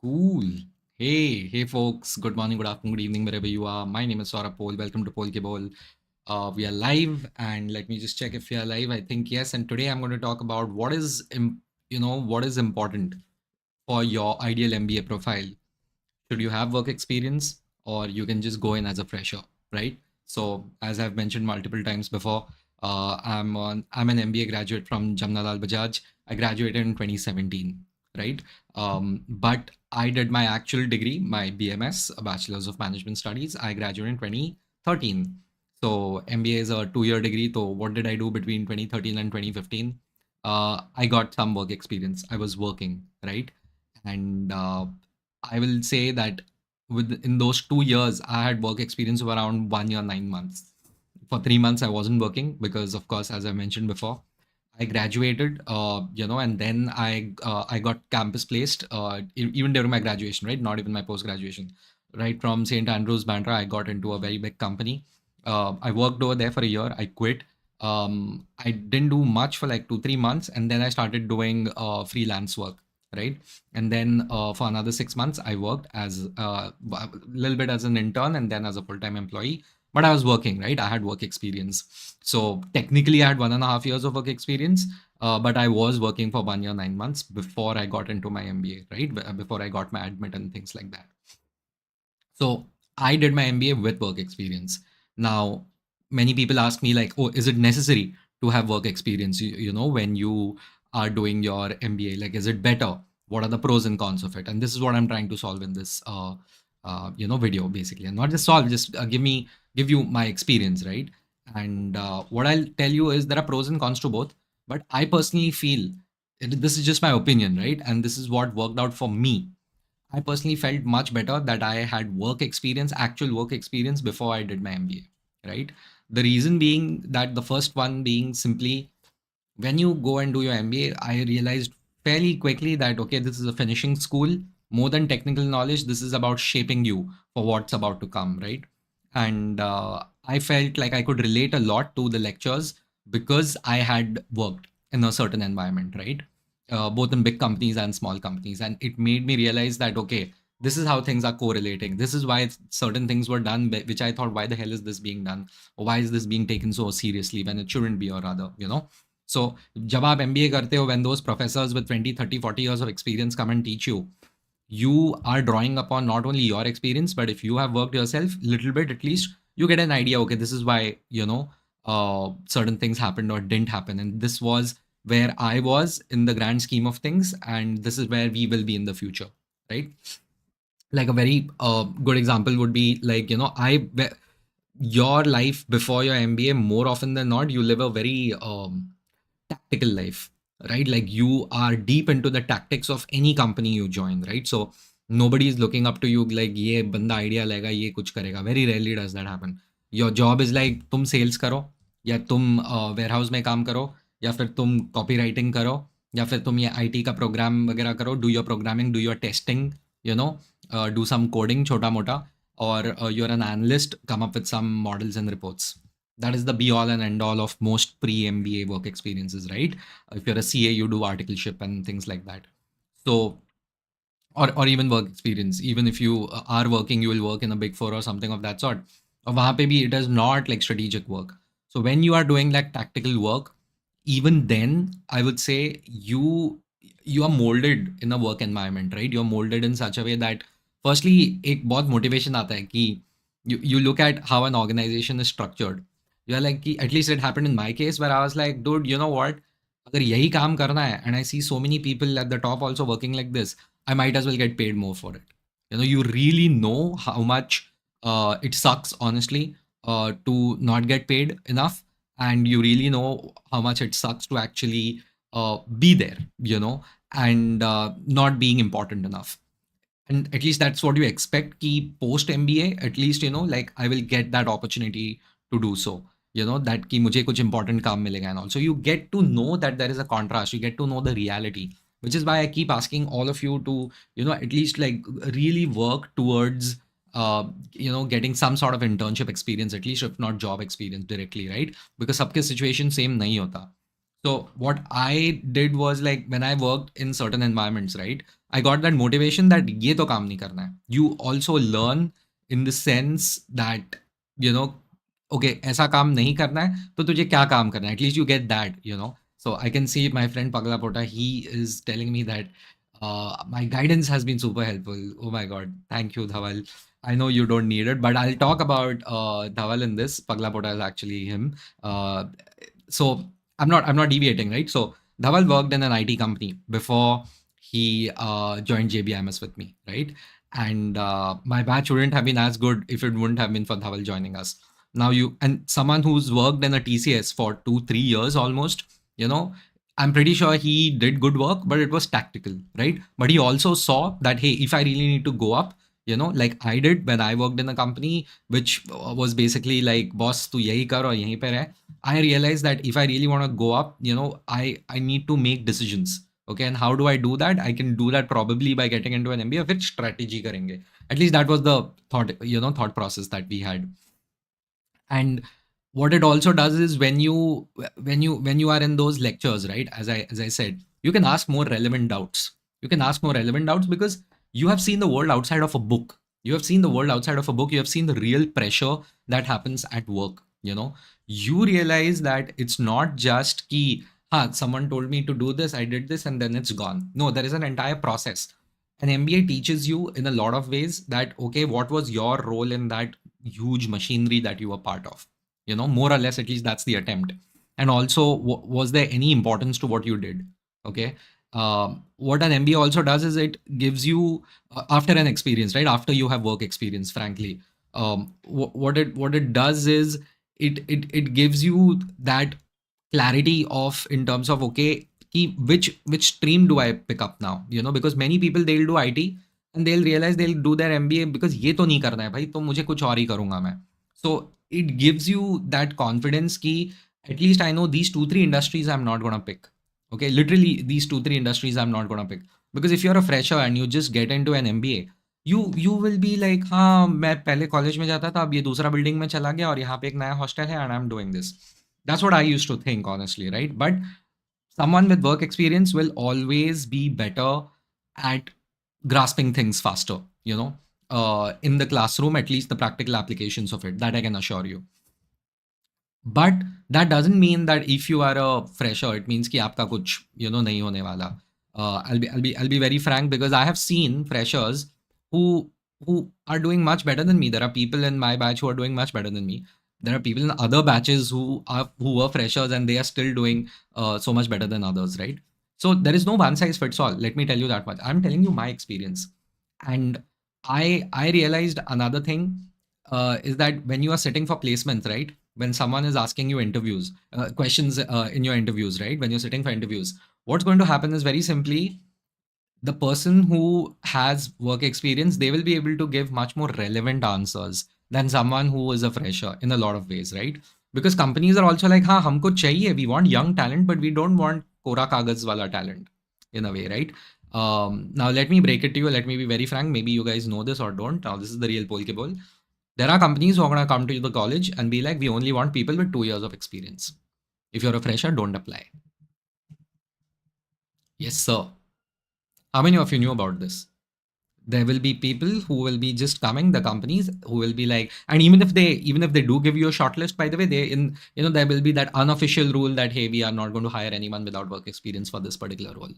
Cool. Hey, folks. Good morning, good afternoon, good evening, wherever you are. My name is Saurabh Pol. Welcome to Pol Ke Bol. We are live, and let me just check if we are live. I think yes. And today I'm going to talk about what is important for your ideal MBA profile. Should you have work experience, or you can just go in as a fresher, right? So, as I've mentioned multiple times before, I'm an MBA graduate from Jamnalal Bajaj. I graduated in 2017, right? But I did my actual degree, my BMS, a Bachelor's of Management Studies. I graduated in 2013. So MBA is a 2-year degree. So what did I do between 2013 and 2015? I got some work experience. I was working, right? And I will say that within those 2 years, I had work experience of around 1 year, 9 months. For 3 months, I wasn't working because, of course, as I mentioned before, I graduated, and then I got campus placed, even during my graduation, right? Not even my post graduation, right? From St. Andrews, Bandra, I got into a very big company. I worked over there for a year. I quit. I didn't do much for like 2-3 months, and then I started doing freelance work, right? And then for another 6 months, I worked as a little bit as an intern and then as a full time employee. But I was working, right? I had work experience. So technically, I had 1.5 years of work experience, but I was working for 1 year, 9 months before I got into my MBA, right? Before I got my admit and things like that. So I did my MBA with work experience. Now, many people ask me like, oh, is it necessary to have work experience? When you are doing your MBA, like, is it better? What are the pros and cons of it? And this is what I'm trying to solve in this, video basically, and not just solve, just give you my experience, right? And what I'll tell you is there are pros and cons to both, but I personally feel this is just my opinion, right? And this is what worked out for me. I personally felt much better that I had work experience, actual work experience before I did my MBA, right? The reason being that the first one being simply when you go and do your MBA, I realized fairly quickly that, okay, this is a finishing school. More than technical knowledge, this is about shaping you for what's about to come, right? And I felt like I could relate a lot to the lectures because I had worked in a certain environment, right? Both in big companies and small companies. And it made me realize that, okay, this is how things are correlating. This is why certain things were done, which I thought, why the hell is this being done? Or why is this being taken so seriously when it shouldn't be, or rather. So जब आप MBA करते हो, when those professors with 20, 30, 40 years of experience come and teach you, you are drawing upon not only your experience, but if you have worked yourself little bit, at least you get an idea, okay, this is why, certain things happened or didn't happen. And this was where I was in the grand scheme of things. And this is where we will be in the future, right? Like a very good example would be like, your life before your MBA, more often than not, you live a very tactical life, right? Like you are deep into the tactics of any company you join, right? So nobody is looking up to you like ये बंदा idea लेगा ये कुछ करेगा. Very rarely does that happen. Your job is like तुम sales करो, या तुम warehouse में काम करो, या फिर तुम copywriting करो, या फिर तुम ये IT का program वगैरह करो, do your programming, do your testing, do some coding छोटा मोटा, or you're an analyst, come up with some models and reports. That is the be all and end all of most pre MBA work experiences, right? If you're a CA, you do articleship and things like that. So, or even work experience. Even if you are working, you will work in a big four or something of that sort. और वहाँ पे भी it is not like strategic work. So when you are doing like tactical work, even then I would say you are molded in a work environment, right? You're molded in such a way that firstly एक बहुत motivation आता है कि you look at how an organization is structured. You're like कि at least it happened in my case where I was like, dude, you know what? अगर यही काम करना है and I see so many people at the top also working like this, I might as well get paid more for it. You really know how much it sucks, honestly, to not get paid enough, and you really know how much it sucks to actually be there, and not being important enough. And at least that's what you expect ki post MBA, at least, like I will get that opportunity to do so, that ki mujhe kuch important kaam milega. And also you get to know that there is a contrast, you get to know the reality, which is why I keep asking all of you to, at least like really work towards getting some sort of internship experience, at least if not job experience directly, right? Because sabke situation same nahi hota. So what I did was like when I worked in certain environments, right? I got that motivation that ये तो काम नहीं करना है. You also learn in the sense that you know, okay, ऐसा काम नहीं करना है तो तुझे क्या काम करना है? At least you get that, you know. So I can see my friend Pagla Pota, he is telling me that my guidance has been super helpful. Oh my God, thank you, Dhawal. I know you don't need it, but I'll talk about Dhawal in this. Pagla Pota is actually him. So I'm not deviating, right? So Dhawal worked in an IT company before he joined JBMS with me, right? And my batch wouldn't have been as good if it wouldn't have been for Dhawal joining us. Now you and someone who's worked in a TCS for 2-3 years almost, you know, I'm pretty sure he did good work, but it was tactical, right? But he also saw that hey, if I really need to go up, you know, like I did when I worked in a company which was basically like boss tu yahi kar aur yahi pe reh. I realized that if I really want to go up, you know, I need to make decisions. Okay, and how do I do that? I can do that probably by getting into an MBA. Which strategy करेंगे? At least that was the thought process that we had. And what it also does is when you are in those lectures, right? As I said, you can ask more relevant doubts. You can ask more relevant doubts because you have seen the world outside of a book. You have seen the world outside of a book. You have seen the real pressure that happens at work. You know, you realize that it's not just ki, someone told me to do this, I did this, and then it's gone. No, there is an entire process. An MBA teaches you in a lot of ways that, okay, what was your role in that huge machinery that you were part of? You know, more or less, at least that's the attempt. And also, was there any importance to what you did? Okay. What an MBA also does is it gives you, after an experience, right? After you have work experience, frankly, what it does is it gives you that clarity of in terms of okay, which stream do I pick up now? You know, because many people they'll do IT and they'll realize they'll do their MBA because ये तो नहीं करना है भाई, तो मुझे कुछ और ही करूंगा मैं. So it gives you that confidence कि at least I know these 2-3 industries I'm not gonna pick. Okay, literally these 2-3 industries I'm not gonna pick because if you're a fresher and you just get into an MBA, you will be like हाँ मैं पहले college में जाता था, अब ये दूसरा building में चला गया और यहाँ पे एक नया हॉस्टल है and I'm doing this. That's what I used to think, honestly, right? But someone with work experience will always be better at grasping things faster, you know, in the classroom, at least the practical applications of it, that I can assure you. But that doesn't mean that if you are a fresher, it means कि आपका कुछ, you know, नहीं होने वाला. I'll be very frank because I have seen freshers who are doing much better than me. There are people in my batch who are doing much better than me. There are people in other batches who were freshers and they are still doing so much better than others, right? So there is no one size fits all. Let me tell you that much. I'm telling you my experience, and I realized another thing is that when you are sitting for placements, right? When someone is asking you interviews questions in your interviews, right? When you're sitting for interviews, what's going to happen is very simply the person who has work experience, they will be able to give much more relevant answers than someone who is a fresher in a lot of ways, right? Because companies are also like, हाँ हमको चाहिए, we want young talent, but we don't want कोरा कागज वाला talent in a way, right? Now let me break it to you. Let me be very frank. Maybe you guys know this or don't. Now this is the real Polkeball. There are companies who are going to come to the college and be like, we only want people with 2 years of experience. If you're a fresher, don't apply. Yes, sir. How many of you knew about this? There will be people who will be just coming, the companies who will be like, and even if they do give you a shortlist, by the way, there will be that unofficial rule that hey, we are not going to hire anyone without work experience for this particular role.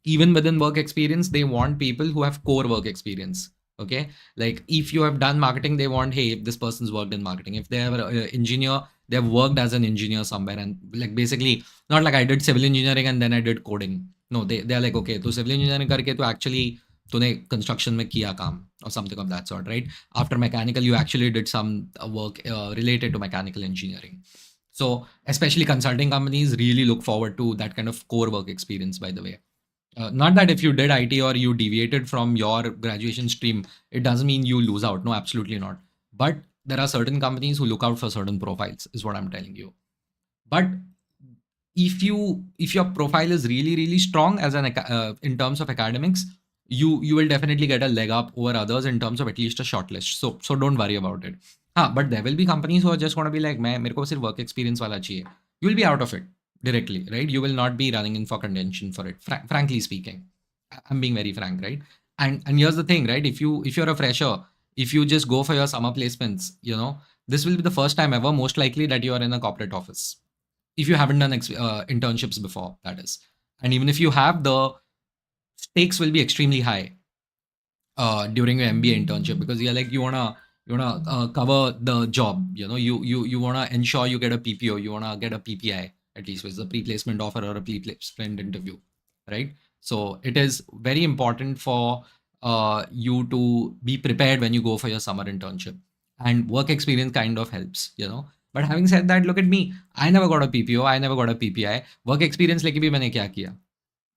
Even within work experience, they want people who have core work experience. Okay, like if you have done marketing, they want hey, if this person's worked in marketing. If they are an engineer, they have worked as an engineer somewhere, and like basically not like I did civil engineering and then I did coding. No, they are like okay, तो civil engineering करके तो actually तूने construction में किया काम or something of that sort, right? After mechanical, you actually did some work related to mechanical engineering. So especially consulting companies really look forward to that kind of core work experience, by the way. Not that if you did IT or you deviated from your graduation stream, it doesn't mean you lose out. No, absolutely not. But there are certain companies who look out for certain profiles, is what I'm telling you. But if your profile is really strong as an in terms of academics, you will definitely get a leg up over others in terms of at least a shortlist. So don't worry about it. But there will be companies who are just going to be like, मैं मेरे को सिर्फ work experience वाला चाहिए. You will be out of it. directly, right? You will not be running in for contention for it. Frankly speaking, I'm being very frank, right? And here's the thing, right? If you're a fresher, if you just go for your summer placements, this will be the first time ever, most likely, that you are in a corporate office. If you haven't done internships before, that is. And even if you have, the stakes will be extremely high during your MBA internship, because you're like, you wanna cover the job. You wanna ensure you get a PPO, you wanna get a PPI, at least, which is a pre-placement offer or a pre-placement interview, right? So it is very important for you to be prepared when you go for your summer internship, and work experience kind of helps. But having said that, look at me. I never got a PPO. I never got a PPI. Work experience लेके भी मैंने क्या किया?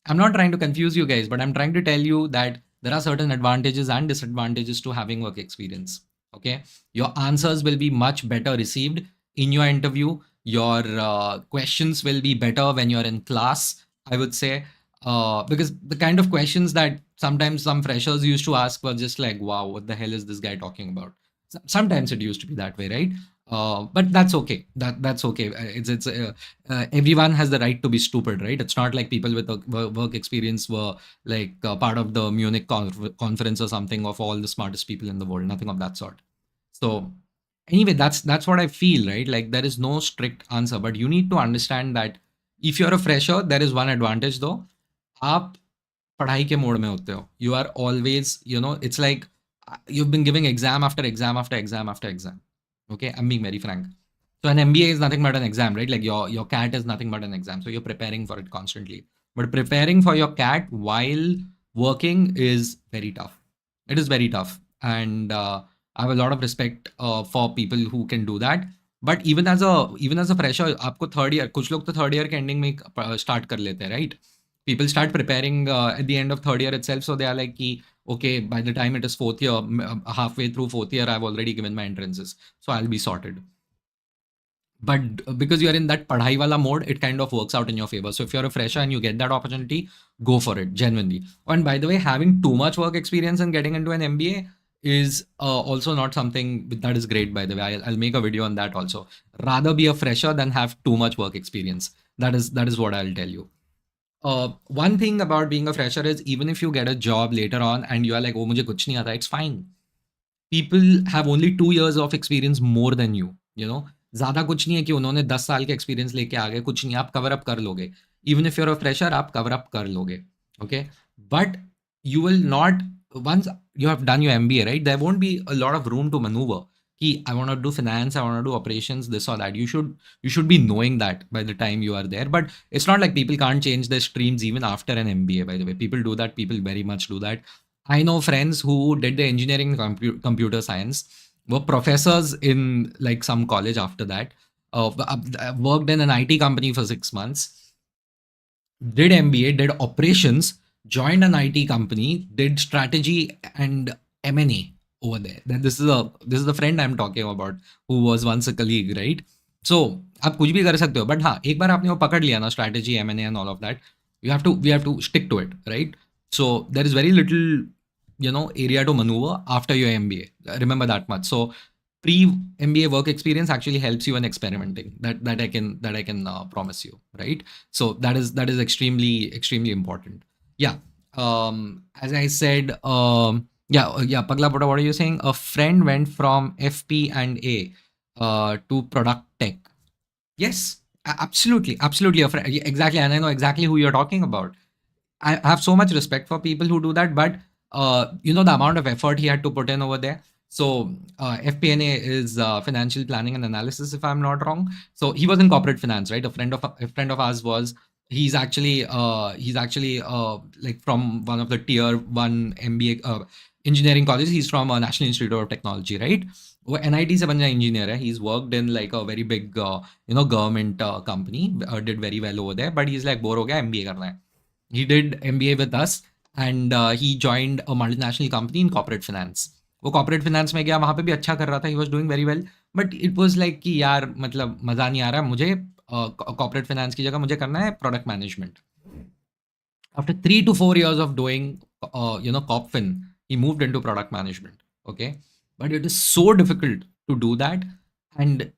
I'm not trying to confuse you guys, but I'm trying to tell you that there are certain advantages and disadvantages to having work experience. Okay. Your answers will be much better received in your interview. Your questions will be better when you're in class, I would say. Because the kind of questions that sometimes some freshers used to ask were just like, wow, what the hell is this guy talking about? Sometimes it used to be that way, right? But that's okay. That's okay. It's everyone has the right to be stupid, right? It's not like people with a work experience were like part of the Munich conference or something of all the smartest people in the world. Nothing of that sort. So anyway, that's what I feel, right? Like, there is no strict answer, but you need to understand that if you're a fresher, there is one advantage though. आप पढ़ाई के mode में होते हो. You are always, it's like you've been giving exam after exam after exam after exam. Okay, I'm being very frank. So an MBA is nothing but an exam, right? Like your CAT is nothing but an exam. So you're preparing for it constantly. But preparing for your CAT while working is very tough. It is very tough, and I have a lot of respect for people who can do that. But even as a fresher, आपको third year, कुछ लोग तो third year के ending में start कर लेते हैं, right? People start preparing at the end of third year itself, so they are like, okay, by the time it is fourth year, halfway through fourth year, I've already given my entrances, so I'll be sorted. But because you're in that padhai wala mode, it kind of works out in your favor. So if you're a fresher and you get that opportunity, go for it, genuinely. And by the way, having too much work experience and getting into an MBA is also not something that is great, by the way. I'll make a video on that also. Rather be a fresher than have too much work experience. That is what I'll tell you. One thing about being a fresher is, even if you get a job later on and you are like, oh, mujhe kuch nahi aata, it's fine. People have only 2 years of experience more than you. ज़्यादा कुछ नहीं है कि उन्होंने 10 साल के experience लेके आ गए, कुछ नहीं, आप कवर अप कर लोगे. Even if you're a fresher, आप कवर अप कर लोगे. Okay, but you will not, once you have done your MBA, right, there won't be a lot of room to maneuver. I want to do finance, I want to do operations, this or that. You should be knowing that by the time you are there. But it's not like people can't change their streams even after an MBA, by the way. People do that. People very much do that. I know friends who did the engineering computer science, were professors in like some college after that, worked in an IT company for 6 months, did MBA, did operations, joined an IT company, did strategy and M&A over there. Then this is the friend I'm talking about, who was once a colleague, right? So आप कुछ भी कर सकते हो, but हाँ, एक बार आपने वो पकड़ लिया ना, strategy, M&A and all of that, we have to stick to it, right? So there is very little area to maneuver after your MBA. Remember that much. So pre-MBA work experience actually helps you in experimenting. That I can promise you, right? So that is extremely important. Yeah. As I said, yeah, Pagla Pota, what are you saying? A friend went from FP and A to product tech. Yes, absolutely. Exactly. And I know exactly who you're talking about. I have so much respect for people who do that, but the amount of effort he had to put in over there. So FP&A is financial planning and analysis, if I'm not wrong. So he was in corporate finance, right? A friend of ours was. He's actually like from one of the tier 1 MBA engineering colleges. He's from a National Institute of Technology, right? वो NIT से बन जाए engineer है. He's worked in like a very big government company, did very well over there, but he's like, bore हो गया, MBA करना है. He did MBA with us, and he joined a multinational company in corporate finance. वो corporate finance में गया, वहाँ पे भी अच्छा कर रहा था. He was doing very well, but it was like कि यार मतलब मज़ा नहीं आ रहा मुझे, corporate finance की जगह मुझे करना है product management. After 3 to 4 years of doing corp fin, he moved into product management. Okay, but it is so difficult to do that, and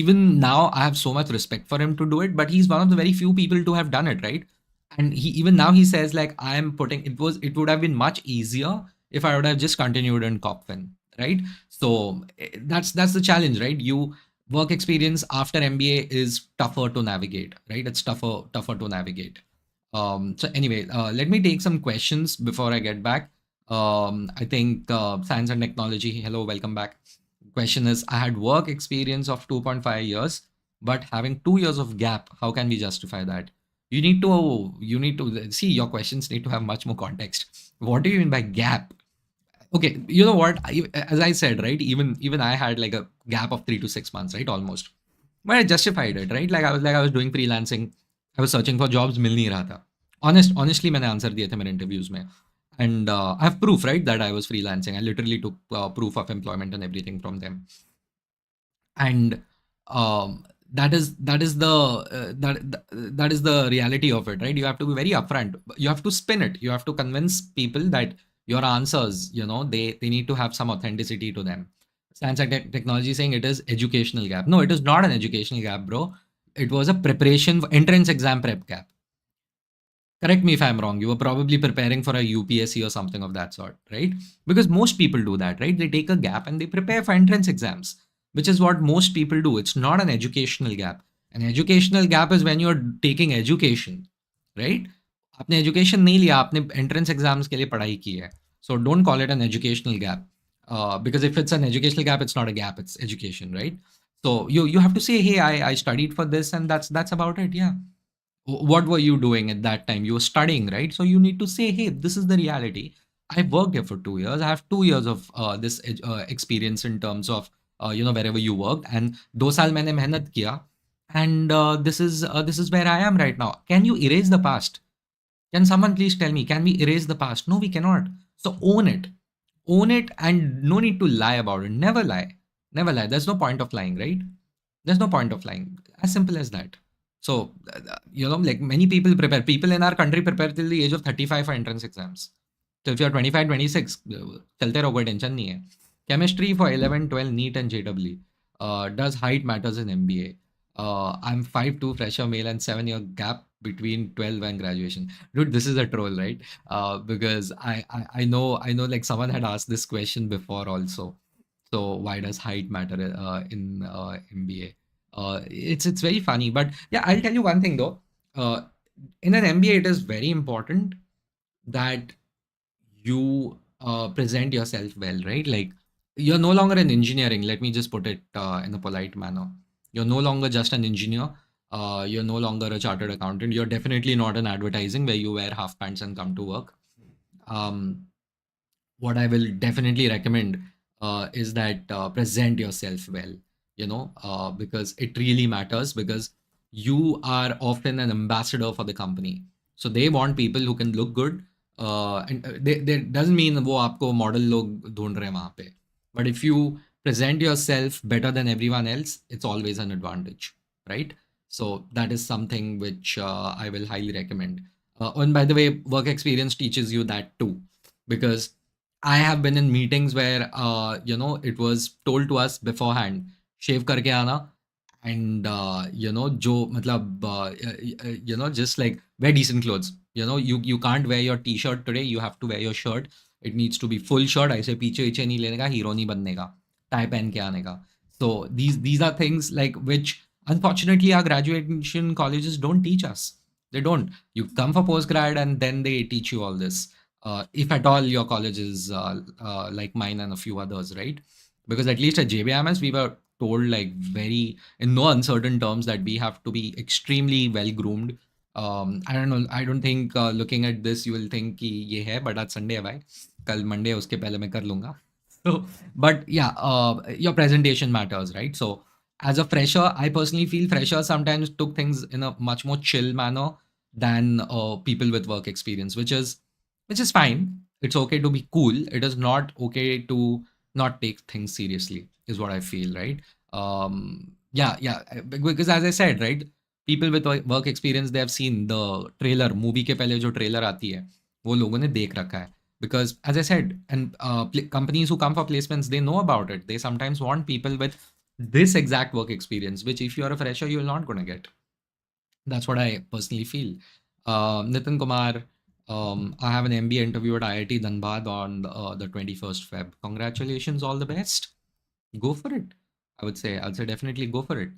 even now I have so much respect for him to do it, but he's one of the very few people to have done it, right? And he even now he says like I am putting it would have been much easier if I would have just continued in Copfin, right? So that's the challenge, right? You work experience after MBA is tougher to navigate, right? It's tougher to navigate. So anyway, let me take some questions before I get back. I think science and technology. Hello, welcome back. Question is, I had work experience of 2.5 years, but having 2 years of gap, how can we justify that? You need to see your questions need to have much more context. What do you mean by gap? Okay, you know what? As I said, right? Even I had like a gap of 3 to 6 months, right? Almost. But I justified it, right? Like I was doing freelancing. I was searching for jobs, मिल नहीं रहा था. Honestly, मैंने answer दिए थे मेरे interviews में. And I have proof, right, that I was freelancing. I literally took proof of employment and everything from them. And that is the reality of it, right? You have to be very upfront. You have to spin it. You have to convince people that your answers, they need to have some authenticity to them. Science and technology saying it is educational gap. No, it is not an educational gap, bro. It was a preparation entrance exam prep gap. Correct me if I'm wrong. You were probably preparing for a UPSC or something of that sort, right? Because most people do that, right? They take a gap and they prepare for entrance exams, which is what most people do. It's not an educational gap. An educational gap is when you're taking education, right? आपने education नहीं लिया, आपने entrance exams के लिए पढ़ाई की है. So don't call it an educational gap. Because if it's an educational gap, it's not a gap, it's education, right? So you have to say, hey, I studied for this, and that's about it. Yeah. What were you doing at that time? You were studying, right? So you need to say, hey, this is the reality. I worked here for 2 years. I have 2 years of this experience in terms of wherever you worked, and 2 साल मैंने मेहनत किया, and this is where I am right now. Can you erase the past? Can someone please tell me? Can we erase the past? No, we cannot. So own it, and no need to lie about it. Never lie, never lie. There's no point of lying, right? There's no point of lying. As simple as that. So, like many people prepare, people in our country prepare till the age of 35 for entrance exams. So if you're 25, 26, चलते रहो, कोई tension नहीं है. Chemistry for 11, 12, NEET and JEE. Does height matters in MBA? I'm 5'2", fresher male, and 7-year gap between 12 and graduation. Dude, this is a troll, right? Because I know like someone had asked this question before also. So why does height matter in MBA? It's very funny, but yeah, I'll tell you one thing though. In an MBA, it is very important that you present yourself well, right? Like you're no longer in engineering. Let me just put it in a polite manner. You're no longer just an engineer. You're no longer a chartered accountant. You're definitely not in advertising where you wear half pants and come to work. What I will definitely recommend is that present yourself well, because it really matters, because you are often an ambassador for the company. So they want people who can look good. And they doesn't mean वो आपको model लोग ढूंढ रहे हैं वहाँ पे. But if you present yourself better than everyone else, it's always an advantage, right? So that is something which I will highly recommend. And by the way, work experience teaches you that too, because I have been in meetings where it was told to us beforehand, shave करके आना, and जो मतलब just like wear decent clothes. You can't wear your t-shirt today, you have to wear your shirt. It needs to be full shirt. ऐसे पीछे पीछे नहीं लेने का, हीरो नहीं बनने का, टाई पहन के आने का. So these are things like which unfortunately our graduation colleges don't teach us. They don't. You come for postgrad and then they teach you all this. If at all your college is like mine and a few others, right? Because at least at JBMS, we were told like very in no uncertain terms that we have to be extremely well groomed. I don't know. I don't think looking at this you will think कि ये है, but आज Sunday है भाई. कल Monday उसके पहले मैं कर लूँगा. So, but yeah, your presentation matters, right? So as a fresher, I personally feel freshers sometimes took things in a much more chill manner than people with work experience, which is fine. It's okay to be cool. It is not okay to not take things seriously, is what I feel, right? Yeah, because as I said, right, people with work experience, they have seen the trailer, movie के पहले जो trailer आती है, वो लोगों ने देख रखा है. Because as I said, and companies who come for placements, they know about it. They sometimes want people with this exact work experience, which if you're a fresher, you're not going to get. That's what I personally feel. Nitin Kumar, I have an MBA interview at IIT Dhanbad on the 21st Feb. Congratulations, all the best. Go for it. I'll say definitely go for it.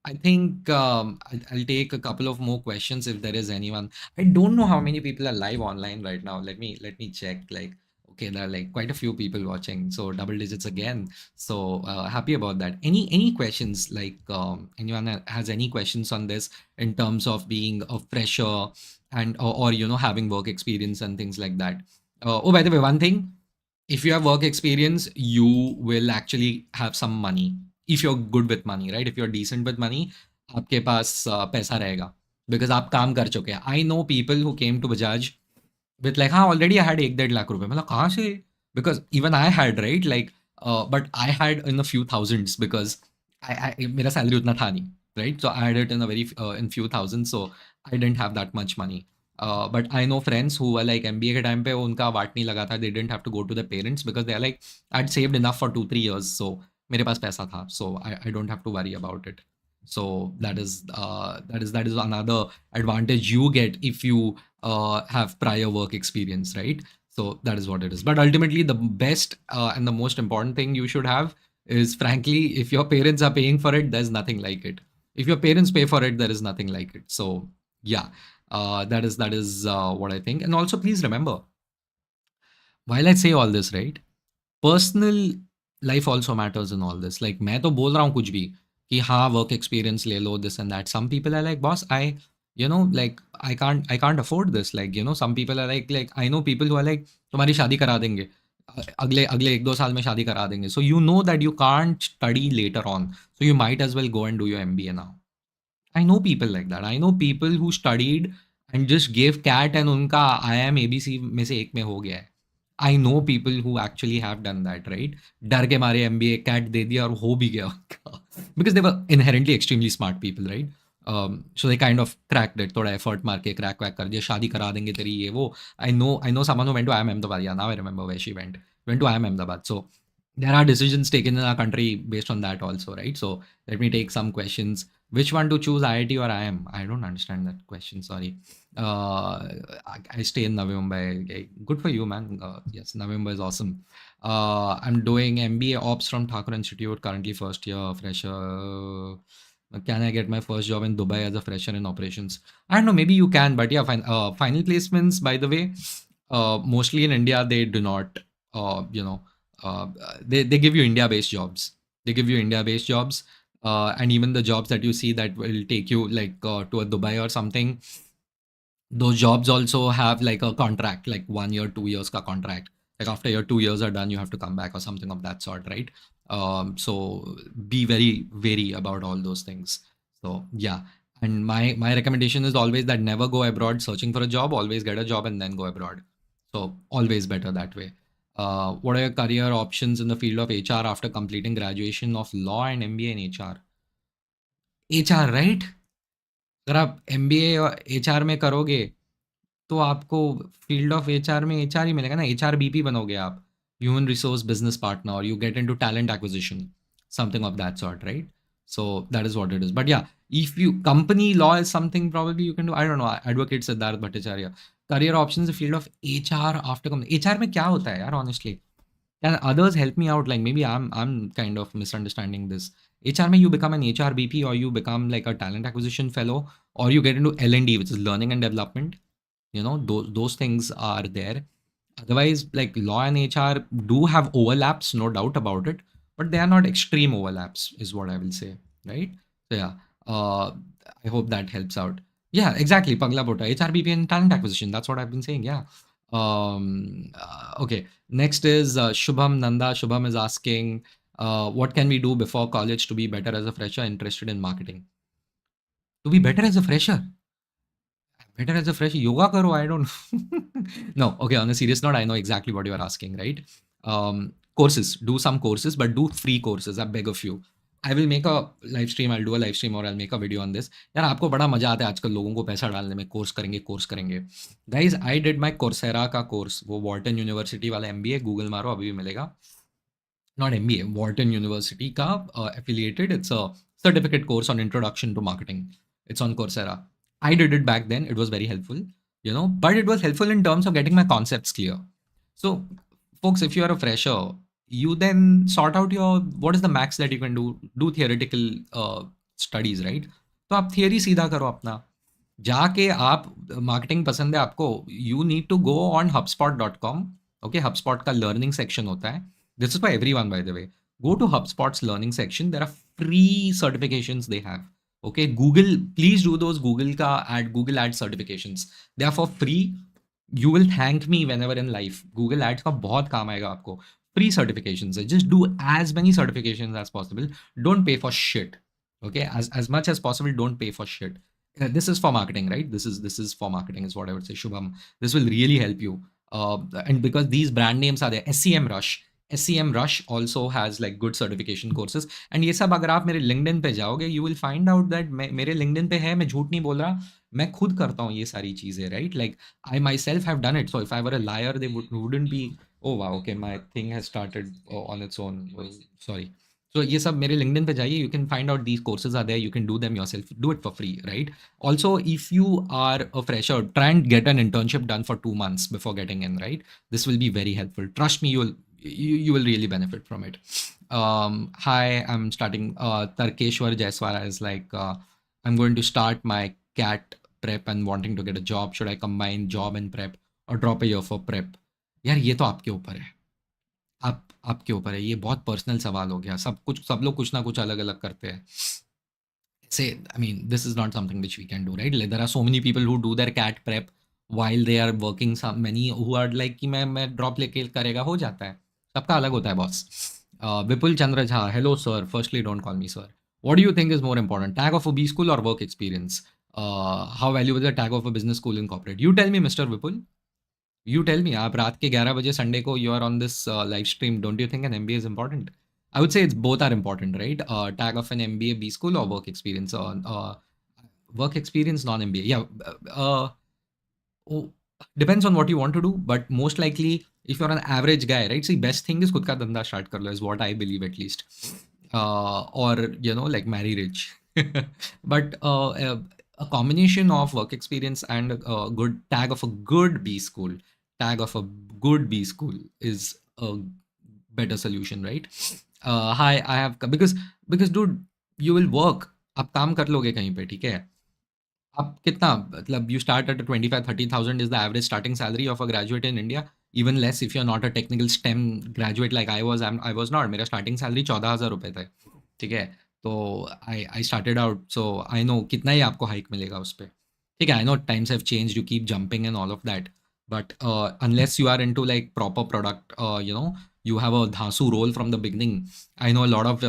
I think I'll take a couple of more questions if there is anyone. I don't know how many people are live online right now. Let me check. Like, okay, there are like quite a few people watching, so double digits again. So happy about that. Any questions? Like anyone has any questions on this in terms of being a fresher and or having work experience and things like that. Oh, by the way, one thing, if you have work experience, you will actually have some money. If you're good with money, right? If you're decent with money, आपके पास पैसा रहेगा because आप काम कर चुके हैं. I know people who came to Bajaj with like, हाँ, already I had 1-1.5 lakh रुपए. मतलब कहाँ से? Because even I had, right? Like, but I had in a few thousands because मेरा salary उतना था नहीं, right? So I had it in a very in few thousands, so I didn't have that much money. But I know friends who were like MBA के time पे उनका वाट नहीं लगा था. They didn't have to go to their parents because they are like, I'd saved enough for 2-3 years, so मेरे पास पैसा था, so I don't have to worry about it. So that is another advantage you get if you have prior work experience, right? So that is what it is. But ultimately, the best and the most important thing you should have is, frankly, if your parents are paying for it, there's nothing like it. If your parents pay for it, there is nothing like it. So yeah, that is what I think. And also, please remember, while I say all this, right, personal life also matters in all this. Like मैं तो बोल रहा हूँ कुछ भी कि हाँ work experience ले लो, this and that. Some people are like, boss I like I can't afford this. Like some people are like I know people who are like, तुम्हारी शादी करा देंगे, अगले अगले 1-2 साल में शादी करा देंगे. So you know that you can't study later on, so you might as well go and do your MBA now. I know people like that. I know people who studied and just gave CAT and उनका IIM ABC में से एक में हो गया है. I know people who actually have done that, right? डर के मारे MBA CAT दे दिया और हो भी गया उनका. Because they were inherently extremely smart people, right? So they kind of cracked it. थोड़ा effort मार के crack कर दिया, शादी करा देंगे तेरी ये वो. I know someone who went to IIM Ahmedabad. Yeah, now I remember where she went. Went to IIM Ahmedabad. So there are decisions taken in our country based on that also, right? So let me take some questions. Which one to choose, IIT or IIM? I don't understand that question. Sorry. I stay in Navi Mumbai. Okay, good for you, man. Yes, Navi Mumbai is awesome. I'm doing MBA Ops from Thakur Institute. Currently, first year fresher. Can I get my first job in Dubai as a fresher in operations? I don't know. Maybe you can, but yeah, fine. Final placements, by the way, mostly in India, they do not. You know, they give you India-based jobs. They give you India-based jobs. And even the jobs that you see that will take you like to a Dubai or something, those jobs also have like a contract, like 1 year, 2 years ka contract. Like after your 2 years are done, you have to come back or something of that sort, right? So be very wary about all those things. So yeah, and my recommendation is always that never go abroad searching for a job. Always get a job and then go abroad. So always better that way. What are your career options in the field of HR after completing graduation of law and MBA in HR? HR, right? अगर आप MBA और HR में करोगे तो आपको field of HR में HR ही मिलेगा ना. HRBP बनोगे आप, ह्यूमन रिसोर्स बिजनेस पार्टनर, और you get into talent acquisition, something of that sort, right? So that is what it is. But yeah, if you company law is something probably you can do. I don't know. Advocate Siddharth Bhattacharya. Career options, the field of HR after company. HR में क्या होता है यार, honestly? Can others help me out? Like maybe I'm kind of misunderstanding this. HR में you become an HRBP, or you become like a talent acquisition fellow, or you get into L&D, which is learning and development. Those things are there. Otherwise, like law and HR do have overlaps, no doubt about it, but they are not extreme overlaps, is what I will say, right? So yeah, I hope that helps out. Yeah, exactly. Pagla Bota, HRBP and talent acquisition. That's what I've been saying. Yeah. Okay. Next is Shubham Nanda. Shubham is asking, what can we do before college to be better as a fresher interested in marketing? To be better as a fresher? Better as a fresh yoga karo, I don't know. No, okay, on a serious note, I know exactly what you are asking, right? Courses, do some courses, but do free courses, I beg of you. I will make a live stream, I'll do a live stream or I'll make a video on this. यार आपको बड़ा मजा आता है आजकल लोगों को पैसा डालने में, कोर्स करेंगे. Guys, I did my Coursera का कोर्स, वो वॉर्टन यूनिवर्सिटी वाला MBA, गूगल मारो अभी भी मिलेगा. not MBA, Wharton University का affiliated. It's a certificate course on introduction to marketing. It's on Coursera. I did it back then. It was very helpful, but it was helpful in terms of getting my concepts clear. So, folks, if you are a fresher, you then sort out your what is the max that you can do theoretical studies, right? तो आप theory सीधा करो अपना जाके आप marketing पसंद है आपको you need to go on hubspot.com. Okay HubSpot का लर्निंग सेक्शन होता है. This is for everyone, by the way. Go to HubSpot's learning section. There are free certifications they have. Okay, Google, please do those Google Ads certifications. They are for free. You will thank me whenever in life. Google Ads का बहुत काम आएगा आपको. Free certifications. Just do as many certifications as possible. Don't pay for shit. Okay, as much as possible, don't pay for shit. This is for marketing, right? This is for marketing is what I would say, Shubham. This will really help you. And because these brand names are there, SEM Rush also has like good certification courses. And ये सब अगर आप मेरे LinkedIn पे जाओगे, you will find out that मेरे LinkedIn पे है, मैं झूठ नहीं बोल रहा, मैं खुद करता हूँ ये सारी चीजें, right? Like I myself have done it. So if I were a liar, they wouldn't be. Oh wow, okay, my thing has started on its own. Oh, sorry. So ये सब मेरे LinkedIn पे जाइए, you can find out these courses are there, you can do them yourself, do it for free, right? Also, if you are a fresher, try and get an internship done for 2 months before getting in, right? This will be very helpful. Trust me, you will really benefit from it. Hi, I'm starting. Tarkeshwar Jaiswala is like, I'm going to start my CAT prep and wanting to get a job. Should I combine job and prep or drop a year for prep? यार ये तो आपके ऊपर है. आपके ऊपर है. ये बहुत पर्सनल सवाल हो गया. सब लोग कुछ ना कुछ अलग-अलग करते हैं. Say, I mean, this is not something which we can do, right? Like, there are so many people who do their CAT prep while they are working. Some many who are like कि मैं drop लेके करेगा, हो जाता है. सबका अलग होता है boss. Vipul Chandra Jha, hello sir. Firstly, don't call me sir. What do you think is more important, tag of a B school or work experience? How valuable is the tag of a business school in corporate? You tell me, Mr. Vipul. You tell me. आप रात के 11 बजे Sunday को you are on this live stream. Don't you think an MBA is important? I would say it's both are important, right? Tag of an MBA B school or work experience. Work experience, non-MBA. Yeah. Oh, depends on what you want to do, but most likely, if you're an average guy, right? See, best thing is खुद का धंधा start कर लो, is what I believe at least. Or like marry rich. But a combination of work experience and a good tag of a good B school, tag of a good B school is a better solution, right? Hi, I have because dude, you will work. आप काम कर लोगे कहीं पे, ठीक है? आप कितना मतलब you start at 25-30,000 is the average starting salary of a graduate in India. Even less if you're not a technical STEM graduate like I was. I was not. मेरा starting salary 14,000 रुपए था, ठीक है? तो I started out, so I know कितना ही आपको hike मिलेगा उस पे, ठीक है? I know times have changed, you keep jumping and all of that, but unless you are into like proper product, you have a dhasu role from the beginning. I know a lot of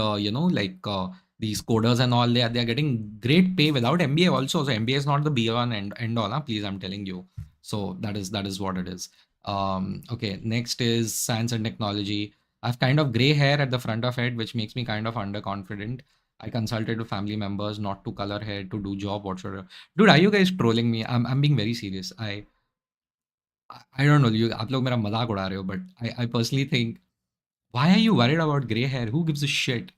like these coders and all, they are getting great pay without MBA also. So MBA is not the be all and end all, please, I'm telling you. So that is what it is. Okay, next is science and technology. I've kind of gray hair at the front of head, which makes me kind of underconfident. I consulted with family members not to color hair, to do job, whatsoever. Dude, are you guys trolling me? I'm being very serious. I don't know, you आप लोग मेरा मजाक उड़ा रहे हो, but I personally think, why are you worried about gray hair? Who gives a shit?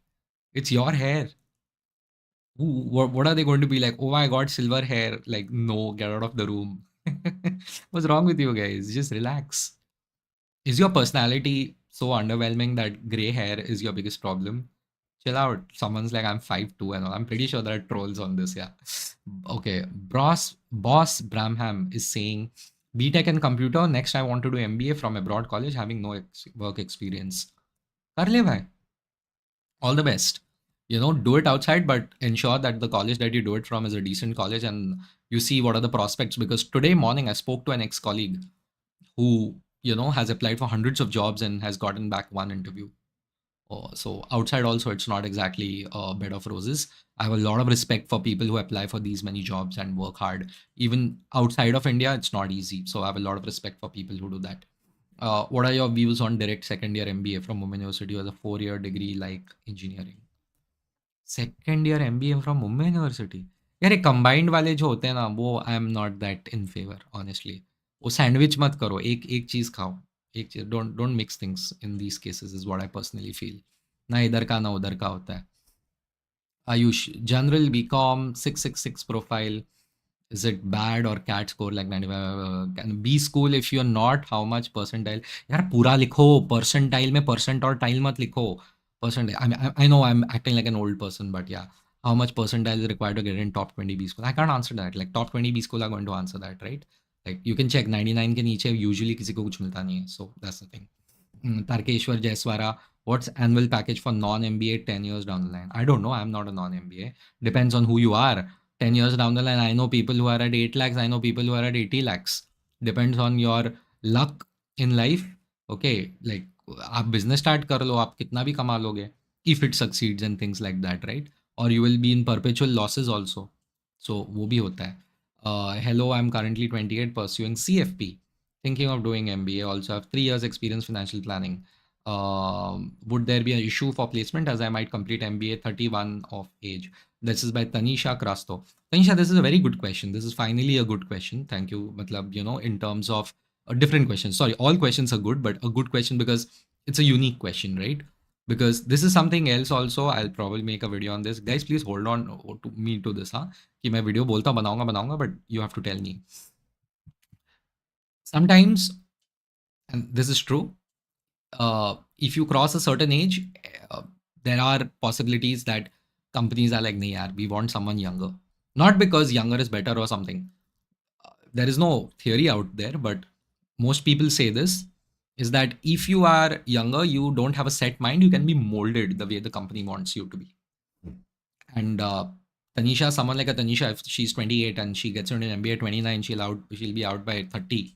It's your hair. What are they going to be like? Oh my god, silver hair. Like, no, get out of the room. What's wrong with you guys? Just relax. Is your personality so underwhelming that gray hair is your biggest problem? Chill out. Someone's like, I'm 5'2" and all. I'm pretty sure there are trolls on this, yeah. Okay. Boss Bramham is saying, BTech and computer. Next, I want to do MBA from abroad college, having no work experience. Kar le bhai. All the best. Do it outside, but ensure that the college that you do it from is a decent college and you see what are the prospects. Because today morning I spoke to an ex-colleague who has applied for hundreds of jobs and has gotten back one interview. So outside also, it's not exactly a bed of roses. I have a lot of respect for people who apply for these many jobs and work hard. Even outside of India, it's not easy. So I have a lot of respect for people who do that. What are your views on direct second year MBA from Mumbai University as a 4-year degree like engineering? Second year MBA from Mumbai university. यार ये combined वाले जो होते हैं ना, वो I am not that in favour honestly. वो sandwich मत करो, एक एक चीज़ खाओ. एक चीज, don't mix things in these cases is what I personally feel. ना इधर का ना उधर का होता है. Ayush, general BCom 666 profile. Is it bad or CAT score like 95? Can B school if you're not, how much percentile? यार पूरा लिखो, percentile में percent और tile मत लिखो. Percentile. I know I'm acting like an old person, but yeah. How much percentile is required to get in top 20 B school? I can't answer that. Like top 20 B school are going to answer that, right? Like you can check 99 के नीचे usually किसी को कुछ मिलता नहीं है. So that's the thing. Tarkeshwar Jaiswara, what's annual package for non-MBA 10 years down the line? I don't know. I'm not a non-MBA. Depends on who you are. 10 years down the line, I know people who are at 8 lakhs. I know people who are at 80 lakhs. Depends on your luck in life. Okay, like आप business start कर लो, आप कितना भी कमा लोगे if it succeeds and things like that, right? Or you will be in perpetual losses also. So वो भी होता है. Hello, I'm currently 28 pursuing CFP. Thinking of doing MBA, also have 3 years experience financial planning. Would there be an issue for placement as I might complete MBA 31 of age? This is by Tanisha Krasto. Tanisha, this is a very good question. This is finally a good question. Thank you. Matlab, in terms of a different question. Sorry, all questions are good, but a good question because it's a unique question, right? Because this is something else also. I'll probably make a video on this. Guys, please hold on to me to this, हाँ? कि मैं video बोलता बनाऊंगा, but you have to tell me. Sometimes, and this is true, if you cross a certain age, uh, there are possibilities that companies are like, nahi yaar, we want someone younger. Not because younger is better or something. There is no theory out there, but most people say this is that if you are younger, you don't have a set mind, you can be molded the way the company wants you to be. And Tanisha, someone like a Tanisha, if she's 28 and she gets into an MBA at 29, she'll be out by 30,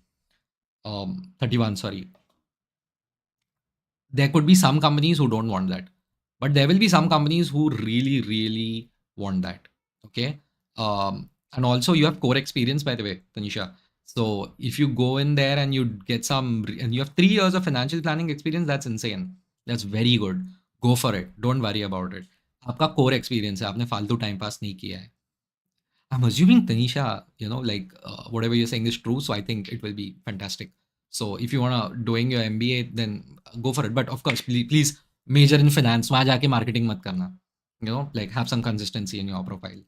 31, sorry. There could be some companies who don't want that, but there will be some companies who really, really want that. Okay. And also you have core experience, by the way, Tanisha. So if you go in there and you get and you have 3 years of financial planning experience, that's insane. That's very good. Go for it. Don't worry about it. आपका core experience है, आपने फालतू time pass नहीं किया है. I'm assuming Tanisha, like whatever you're saying is true. So I think it will be fantastic. So if you wanna doing your MBA, then go for it. But of course, please major in finance. वहाँ जाके marketing मत करना. Like have some consistency in your profile.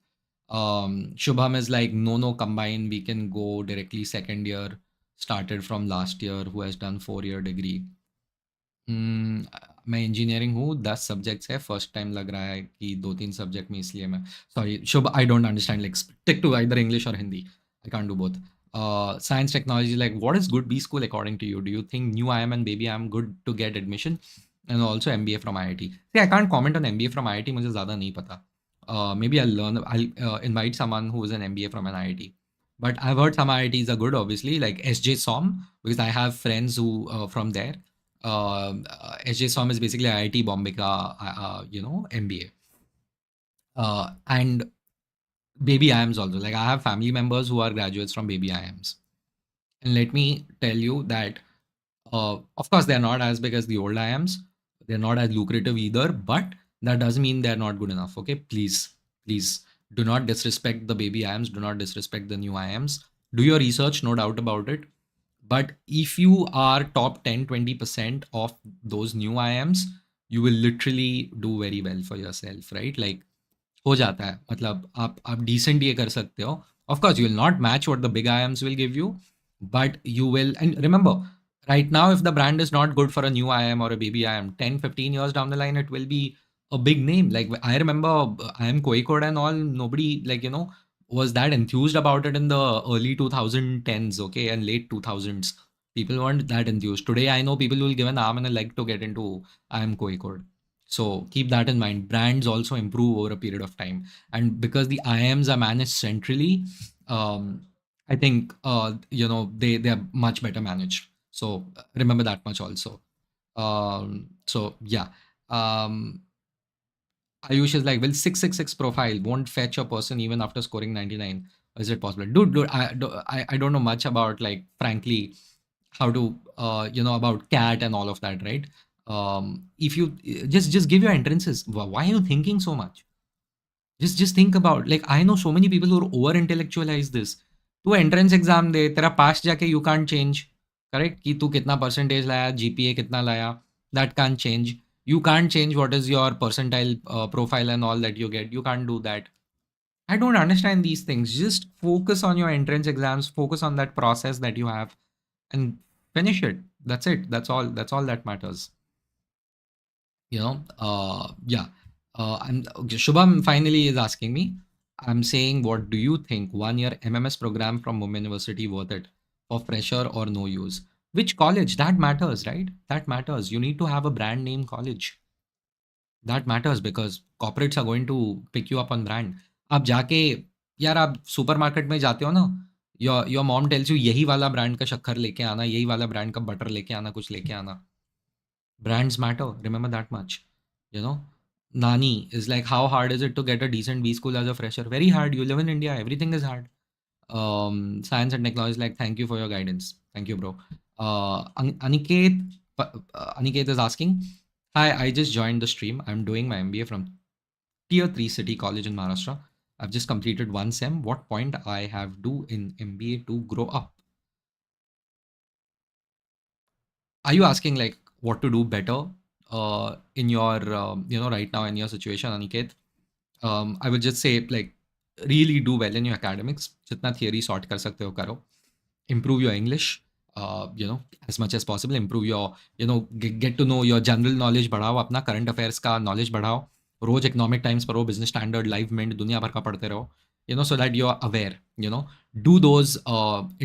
Shubham is like, no, combine. We can go directly second year. Started from last year. Who has done 4-year degree. मैं engineering हूँ, 10 subjects है, first time लग रहा है कि 2-3 subject में, इसलिए मैं sorry Shubh, I don't understand, like stick to either English or Hindi, I can't do both. Science technology, like what is good B school according to you? Do you think new IM and baby IM good to get admission? And also MBA from IIT. See, I can't comment on MBA from IIT, मुझे ज़्यादा नहीं पता. Maybe I'll invite someone who is an MBA from an IIT. But I've heard some IITs are good, obviously, like SJ SOM, because I have friends who from there. SJ SOM is basically IIT Bombay ka, MBA. And baby IIMs also. Like I have family members who are graduates from baby IIMs. And let me tell you that, of course, they're not as big as the old IIMs. They're not as lucrative either, but that doesn't mean they're not good enough. Okay, please do not disrespect the baby IIMs. Do not disrespect the new IIMs. Do your research, no doubt about it. But if you are top 10-20% of those new IIMs, you will literally do very well for yourself, right? Like हो जाता है, मतलब आप decent ये कर सकते हो. Of course, you will not match what the big IIMs will give you, but you will. And remember, right now, if the brand is not good for a new IIM or a baby IIM, 10-15 years down the line, it will be a big name. Like I remember IIM Kozhikode and all, nobody was that enthused about it in the early 2010s, okay, and late 2000s. People weren't that enthused. Today, I know people will give an arm and a leg to get into IIM Kozhikode. So keep that in mind. Brands also improve over a period of time, and because the IIMs are managed centrally, I think they are much better managed. So remember that much also. So yeah. Ayush is like, will 666 profile won't fetch a person even after scoring 99? Is it possible? Dude, I don't know much about, like, frankly, how to, about CAT and all of that, right? If you just give your entrances. Why are you thinking so much? Just think about, like, I know so many people who over intellectualize this. To entrance exam de, tera pass jaake you can't change, correct, कि तू कितना percentage लाया, GPA कितना लाया, that can't change. You can't change what is your percentile profile and all that you get. You can't do that. I don't understand these things. Just focus on your entrance exams, focus on that process that you have, and finish it. That's it. That's all that matters. Yeah. And okay, Shubham finally is asking me. I'm saying, what do you think? 1 year MMS program from Mumbai University worth it for fresher or no use? Which college? That matters, right? That matters. You need to have a brand name college. That matters because corporates are going to pick you up on brand. आप जाके, यार आप supermarket में जाते हो ना, your mom tells you यही वाला ब्रांड का शक्कर लेके आना, यही वाला ब्रांड का बटर लेके आना, कुछ लेके आना. Brands matter, remember that much. You know, Nani is like, how hard is it to get a decent B school as a fresher? Very hard. You live in India, everything is hard. Science and technology is like, thank you for your guidance. Thank you, bro. Aniket is asking, hi, I just joined the stream. I'm doing my MBA from Tier 3 City College in Maharashtra. I've just completed one SEM. What point I have do in MBA to grow up? Are you asking like what to do better in your right now in your situation, Aniket? I would just say like really do well in your academics. जितना theory sort कर सकते हो करो. Improve your English. As much as possible. Improve your get to know your general knowledge. बढ़ाओ अपना current affairs का knowledge बढ़ाओ. रोज economic times पढ़ो, business standard, live mint, दुनिया भर का पढ़ते रहो. So that you are aware. Do those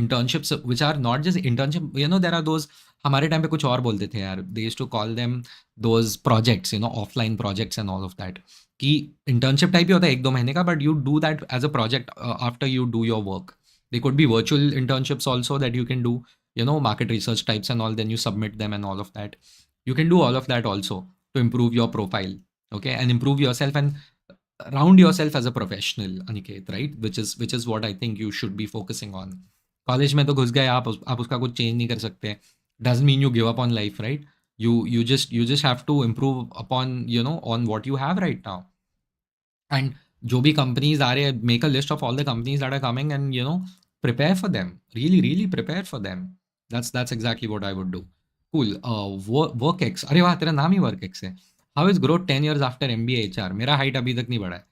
internships which are not just internship. There are those. हमारे टाइम पे कुछ और बोलते थे यार. They used to call them those projects. Offline projects and all of that. कि internship type ही होता है 1-2 महीने का, but you do that as a project after you do your work. They could be virtual internships also that you can do, market research types and all, then you submit them and all of that. You can do all of that also to improve your profile, okay, and improve yourself and round yourself as a professional, Aniket, right? Which is what I think you should be focusing on. College में तो घुस गए आप उसका कुछ change नहीं कर सकते. Doesn't mean you give up on life, right? You just have to improve upon on what you have right now. And जो भी companies आ रहे हैं, make a list of all the companies that are coming and prepare for them. Really, really prepare for them. That's exactly what I would do. Cool. WorkX. अरे वाह, तेरा नाम ही WorkX है. How is growth 10 years after MBA HR? मेरा height अभी तक नहीं बढ़ा है.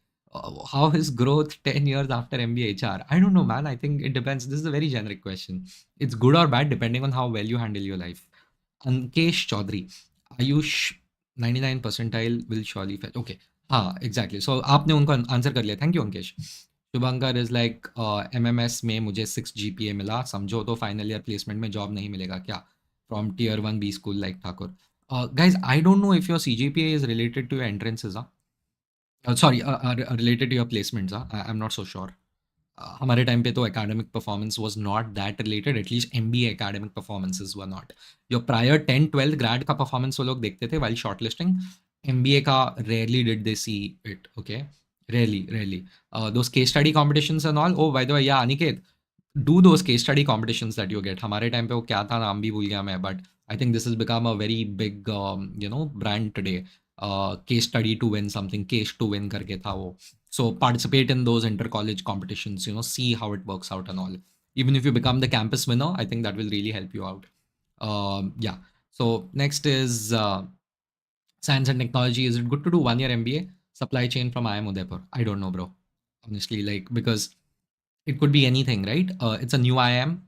How is growth 10 years after MBA HR? I don't know, man. I think it depends. This is a very generic question. It's good or bad depending on how well you handle your life. Ankesh Chaudhary. Ayush 99 percentile will surely fetch. Okay. हाँ, exactly. सो आपने उनको answer कर लिया. Thank you Ankesh. Shubhankar is like MMS में मुझे 6 GPA मिला, समझो तो फाइनल ईयर प्लेसमेंट में जॉब नहीं मिलेगा क्या? From Tier 1 B school like Thakur. Guys, I don't know if your CGPA is related to your entrances. Sorry, related to your placements. I'm not so sure. हमारे time पे तो academic performance was not that related. At least MBA academic performances were not. Your prior 10-12 grad का performance वो लोग देखते थे while shortlisting. MBA का rarely did they see it. Okay, rarely. Those case study competitions and all. Oh, by the way, yeah, Aniket, do those case study competitions that you get. हमारे time पे वो क्या था, नाम भी भूल गया मैं, but I think this has become a very big brand today. Case study to win something, case to win करके था वो. So participate in those inter-college competitions, see how it works out and all. Even if you become the campus winner, I think that will really help you out. Yeah. So next is science and technology. Is it good to do 1 year MBA? Supply chain from IIM Udaipur. I don't know, bro. Honestly, like, because it could be anything, right? It's a new IIM,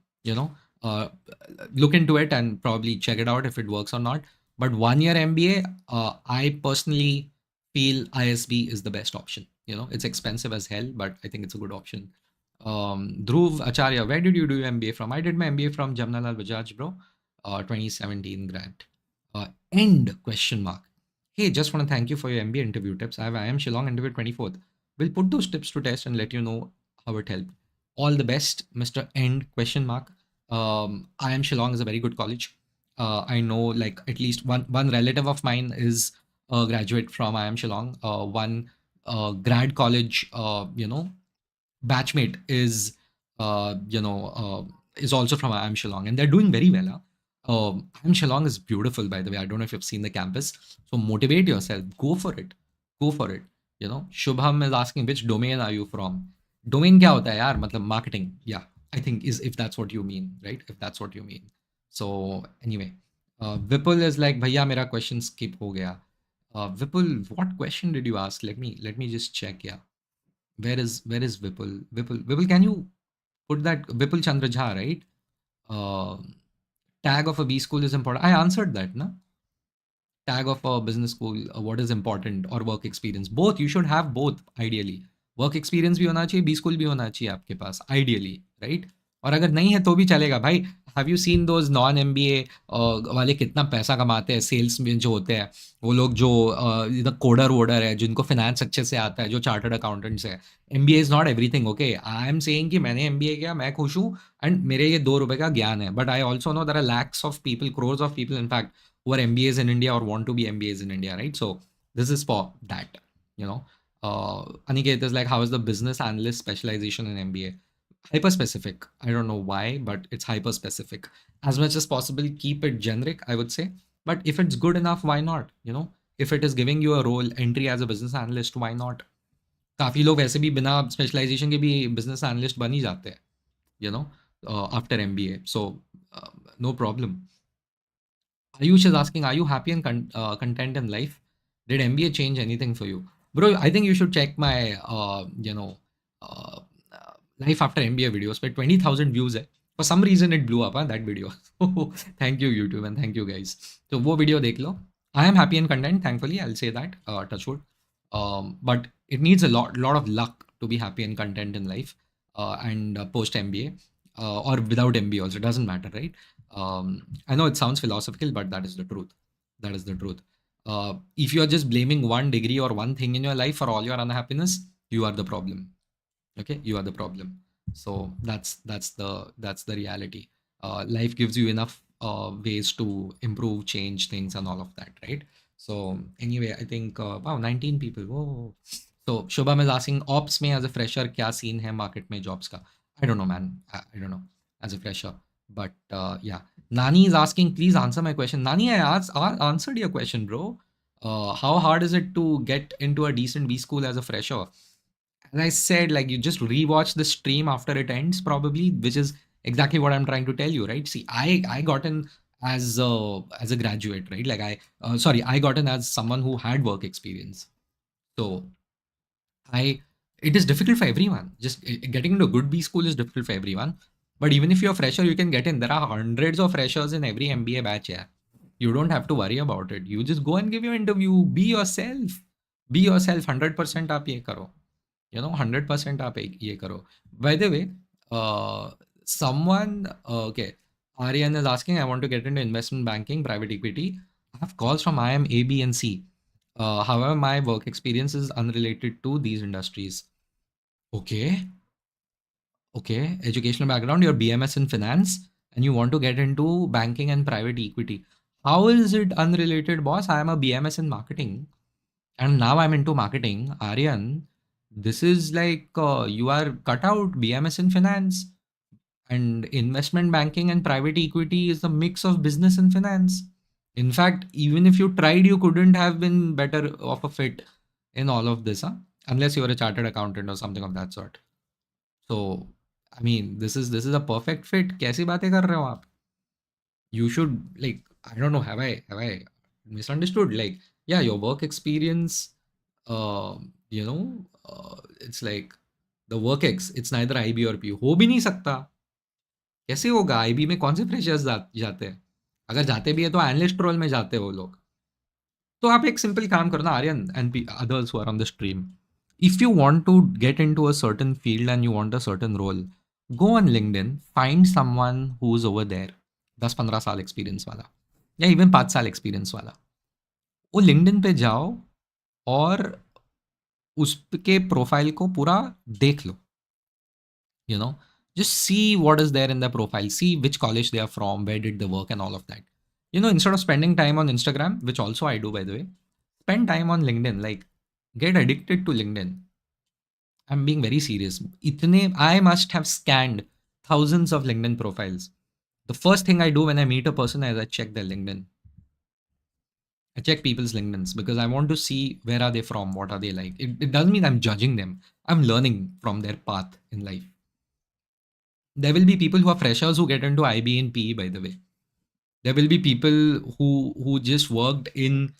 look into it and probably check it out if it works or not. But 1 year MBA, I personally feel ISB is the best option. It's expensive as hell, but I think it's a good option. Dhruv Acharya, where did you do your MBA from? I did my MBA from Jamnalal Bajaj, bro. 2017 grad. End question mark. Hey, just want to thank you for your MBA interview tips. I have IIM Shillong interview 24th. We'll put those tips to test and let you know how it helped. All the best, Mr. End question mark. IIM Shillong is a very good college. I know like at least one relative of mine is a graduate from IIM Shillong. One grad college, batchmate is is also from IIM Shillong, and they're doing very well. IIM Shillong is beautiful, by the way. I don't know if you've seen the campus. So motivate yourself. Go for it. Go for it. Shubham is asking, which domain are you from? Domain क्या होता है यार? मतलब marketing. Yeah, I think is if that's what you mean, right? If that's what you mean. So anyway, Vipul is like, भैया मेरा question skip हो गया. Vipul, what question did you ask? Let me just check. Yeah, where is Vipul? Vipul, can you put that Vipul Chandra Jha, right? Uh, Tag of a B school is important. I answered that, na? Tag of a business school, what is important, or work experience. Both, you should have both ideally. Work experience भी होना चाहिए, B school भी होना चाहिए आपके पास ideally, right? और अगर नहीं है तो भी चलेगा भाई. Have you seen those non MBA वाले कितना पैसा कमाते हैं सेल्स में जो होते हैं, वो लोग जो इधर कोडर वोडर है, जिनको फाइनेंस अच्छे से आता है, जो चार्टर्ड अकाउंटेंट्स है. MBA is not everything. Okay, I am saying कि मैंने एमबीए किया, मैं खुश हूँ, एंड मेरे ये 2 रुपए का ज्ञान है, but I also know there are lakhs of people, crores of people in fact, who are MBAs in India or want to be MBAs in India, right? So this is for that, you know. Aniket is like, how is the business analyst specialization in MBA? Hyper specific. I don't know why, but it's hyper specific. As much as possible, keep it generic, I would say. But if it's good enough, why not? You know, if it is giving you a role entry as a business analyst, why not? काफ़ी लोग वैसे भी बिना specialisation के भी business analyst बन ही जाते हैं, you know, after MBA. So no problem. Ayush is asking, are you happy and content in life? Did MBA change anything for you? Bro, I think you should check my, uh, life after MBA videos. But 20,000 views hai. For some reason, it blew up, that video. Thank you, YouTube, and thank you, guys. So, wo video dekh lo. I am happy and content, thankfully. I'll say that, touch wood. But it needs a lot of luck to be happy and content in life, and post MBA, or without MBA also. It doesn't matter, right? I know it sounds philosophical, but that is the truth. That is the truth. If you are just blaming one degree or one thing in your life for all your unhappiness, you are the problem. Okay, you are the problem. So that's the reality. Life gives you enough ways to improve, change things, and all of that, right? So anyway, I think wow, 19 people. Whoa. So Shubham is asking, ops में as a fresher क्या scene है market में jobs का? I don't know, man. I don't know as a fresher. But yeah, Nani is asking, please answer my question. Nani, I answered your question, bro. How hard is it to get into a decent B school as a fresher? As I said, like, you just rewatch the stream after it ends, probably, which is exactly what I'm trying to tell you, right? See, I got in as a graduate, right? Like I got in as someone who had work experience. So I it is difficult for everyone. Just getting into a good B school is difficult for everyone. But even if you're a fresher, you can get in. There are hundreds of freshers in every MBA batch. Yeah, you don't have to worry about it. You just go and give your interview. Be yourself. Be yourself. 100% आप ये करो. 100% आप ये करो. By the way, someone okay, Aryan is asking, I want to get into investment banking, private equity. I have calls from IM, A, B, and C. However, my work experience is unrelated to these industries. Okay. Okay. Educational background, you're BMS in finance, and you want to get into banking and private equity. How is it unrelated, boss? I am a BMS in marketing, and now I'm into marketing. Aryan, this is like you are cut out. BMS in finance and investment banking and private equity is a mix of business and finance. In fact, even if you tried, you couldn't have been better of a fit in all of this, huh? Unless you were a chartered accountant or something of that sort. So, I mean, this is a perfect fit. कैसी बातें कर रहे हो आप? You should, like, I don't know, have I misunderstood? Like, yeah, your work experience, it's like the work it's neither IB or PU. हो भी नहीं सकता. कैसे होगा? आईबी में कौन से फ्रेशर्स जाते हैं? अगर जाते भी है तो एनालिस्ट रोल में जाते हैं वो लोग. तो आप एक सिंपल काम करो ना, Aryan and others who are on the stream. If you want to get into a certain field and you want a certain role, go on LinkedIn, find someone who is over there, 10-15 साल experience वाला, या even 5 साल experience वाला. वो LinkedIn पे जाओ और उसके प्रोफाइल को पूरा देख लो. you know just see what is there in their profile, see which college they are from, where did they work, and all of that. Instead of spending time on Instagram, which also I do, by the way, spend time on LinkedIn. Like, get addicted to LinkedIn. I'm being very serious. I must have scanned thousands of LinkedIn profiles. The first thing I do when I meet a person is I check their LinkedIn. I check people's LinkedIns because I want to see where are they from, what are they like. It doesn't mean I'm judging them. I'm learning from their path in life. There will be people who are freshers who get into IB and PE, by the way. There will be people who just worked in,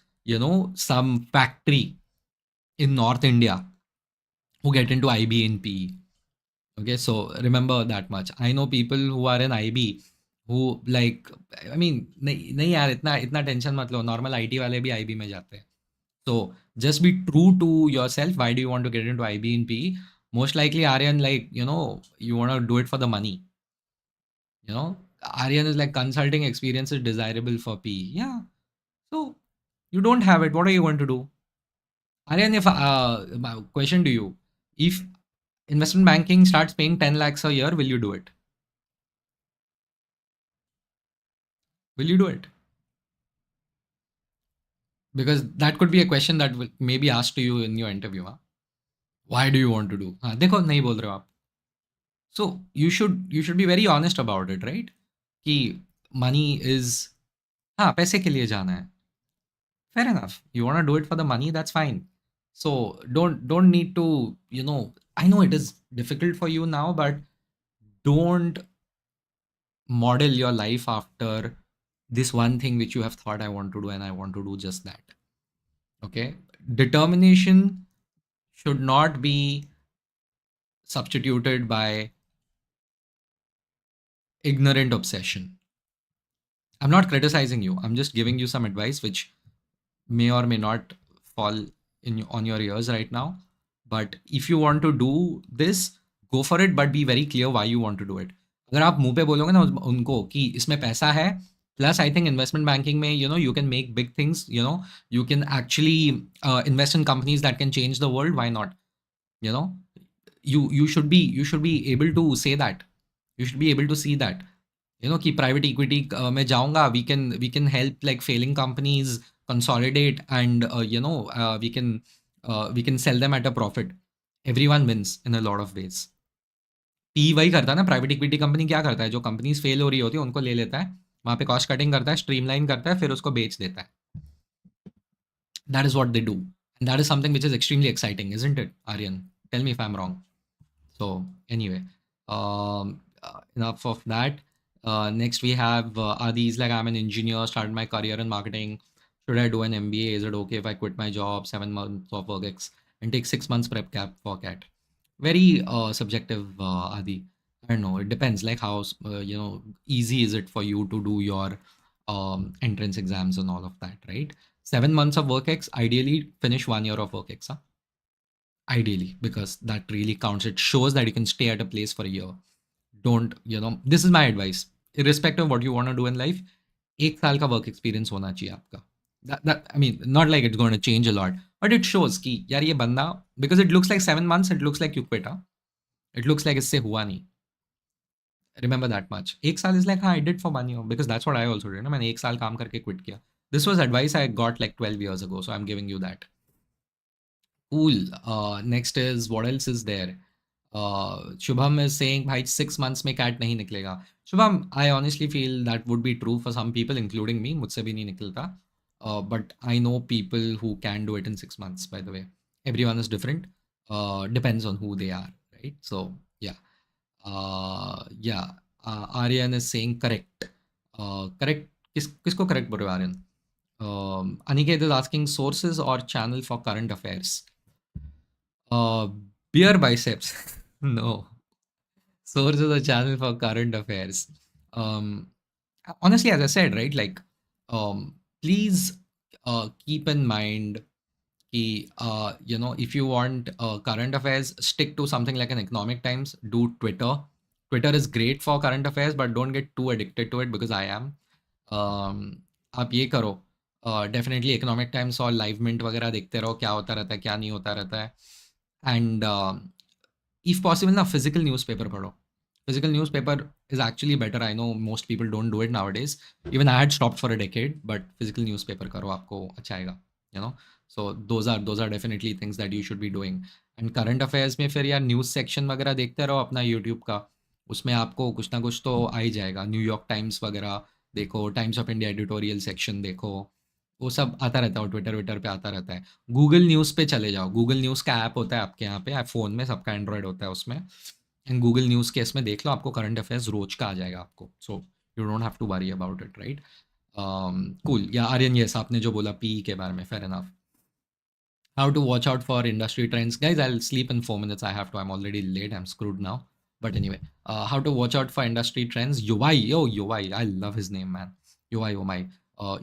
some factory in North India, who get into IB and PE. Okay, so remember that much. I know people who are in IB who like, I mean, नहीं नहीं यार, इतना इतना tension मत लो, normal IT वाले भी IB में जाते हैं. So just be true to yourself. Why do you want to get into IB and PE? Most likely, Aryan, like, you want to do it for the money. Aryan is like consulting experience is desirable for PE. Yeah. So you don't have it. What are you going to do? Aryan, if my question to you, if investment banking starts paying 10 lakhs a year, will you do it? Will you do it? Because that could be a question that will maybe asked to you in your interview. Huh? Why do you want to do? हाँ, देखो नहीं बोल रहे हो आप. So you should be very honest about it, right? कि money is, हाँ, पैसे के लिए जाना है. Fair enough. You want to do it for the money, that's fine. So don't need to, I know it is difficult for you now, but don't model your life after this one thing which you have thought I want to do and I want to do just that. Okay? Determination should not be substituted by ignorant obsession. I'm not criticizing you. I'm just giving you some advice which may or may not fall on your ears right now. But if you want to do this, go for it, but be very clear why you want to do it. अगर आप मुंह पे बोलोगे ना उनको कि इसमें पैसा है, plus I think investment banking में, you can make big things, you can actually invest in companies that can change the world. Why not? You know, you should be able to say that. You should be able to see that. कि private equity में जाऊंगा, we can help like failing companies consolidate, and we can sell them at a profit. Everyone wins in a lot of ways. P वही करता है ना, private equity company क्या करता है, जो कंपनीज फेल हो रही होती है उनको ले लेता है, वहां पे कॉस्ट कटिंग करता है, स्ट्रीमलाइन करता है, फिर उसको बेच देता है. That is what they do, and that is something which is extremely exciting, isn't it, Aryan? Tell me if I'm wrong. So anyway, enough of that. Next we have Adi. Is like, I'm an engineer, started my career in marketing. Should I do an MBA? Is it okay if I quit my job, 7 months of work ex, and take 6 months prep cap for CAT? Very subjective, Adi. I don't know. It depends. Like how easy is it for you to do your entrance exams and all of that, right? 7 months of work ex. Ideally, finish 1 year of work ex. Huh? Ideally, because that really counts. It shows that you can stay at a place for a year. Don't, this is my advice. Irrespective of what you want to do in life, 1 साल का work experience होना चाहिए आपका. That I mean, not like it's going to change a lot, but it shows कि यार ये बंदा, because it looks like 7 months, it looks like you quit. It looks like इससे हुआ नहीं. Remember that much. 1 साल is like, हाँ, I did for 1 year, because that's what I also did. मैंने 1 साल काम करके quit किया. This was advice I got like 12 years ago, so I'm giving you that. Cool. Next is, what else is there? Shubham is saying, भाई 6 months में cat नहीं निकलेगा. Shubham, I honestly feel that would be true for some people, including me. मुझसे भी नहीं निकलता. But I know people who can do it in 6 months, by the way. Everyone is different. Depends on who they are, right? So, yeah. Yeah. Aryan is saying correct. Correct. किसको correct बोल रहे हो, Aryan? Aniket is asking sources or channel for current affairs. Uh, Beer biceps. No. Source is a channel for current affairs. Um, Honestly, as I said, right, like, please keep in mind, if you want current affairs, stick to something like an Economic Times. Do Twitter. Twitter is great for current affairs, but don't get too addicted to it, because I am. आप ये करो, definitely economic times और live mint वगैरह देखते रहो, क्या होता रहता है, क्या नहीं होता रहता है. एंड if possible ना, physical newspaper पढ़ो. Physical newspaper is actually better. I know most people don't do it nowadays. Even I had stopped for a decade, but physical newspaper करो, आपको अच्छा आएगा. So those are definitely things that you should be doing. And current affairs में फिर यार news section वगैरह देखते रहो अपना यूट्यूब का. उसमें आपको कुछ ना कुछ तो आ ही जाएगा. न्यूयॉर्क टाइम्स वगैरह देखो, times of India editorial section देखो, वो सब आता रहता है, और ट्विटर ट्विटर पे आता रहता है. गूगल न्यूज़ पे चले जाओ. गूगल न्यूज़ का ऐप होता है आपके यहाँ पे, फ़ोन में सबका एंड्रॉयड होता है उसमें. एंड गूगल न्यूज़ के इसमें देख लो, आपको करंट अफेयर्स रोज का आ जाएगा आपको. So you don't have to worry about it, right? Cool yeah Aryan, yes आपने जो बोला पी के बारे में, fair enough. How to watch out for industry trends, guys. I'll sleep in 4 minutes. I have to. I'm already late. I'm screwed now. But anyway, how to watch out for industry trends? UI, yo, UI. I love his name, man. UI, oh my.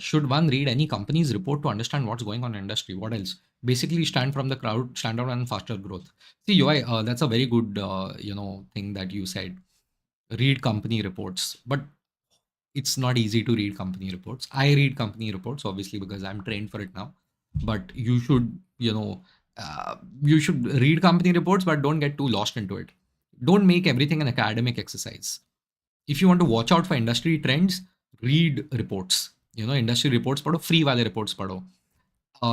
Should one read any company's report to understand what's going on in industry? What else? Basically, stand from the crowd, stand out, and faster growth. See, UI, that's a very good, thing that you said. Read company reports, but it's not easy to read company reports. I read company reports obviously because I'm trained for it now. But you should, you should read company reports, but don't get too lost into it. Don't make everything an academic exercise. If you want to watch out for industry trends, read reports. Industry reports पढ़ो, free वाले reports पढ़ो.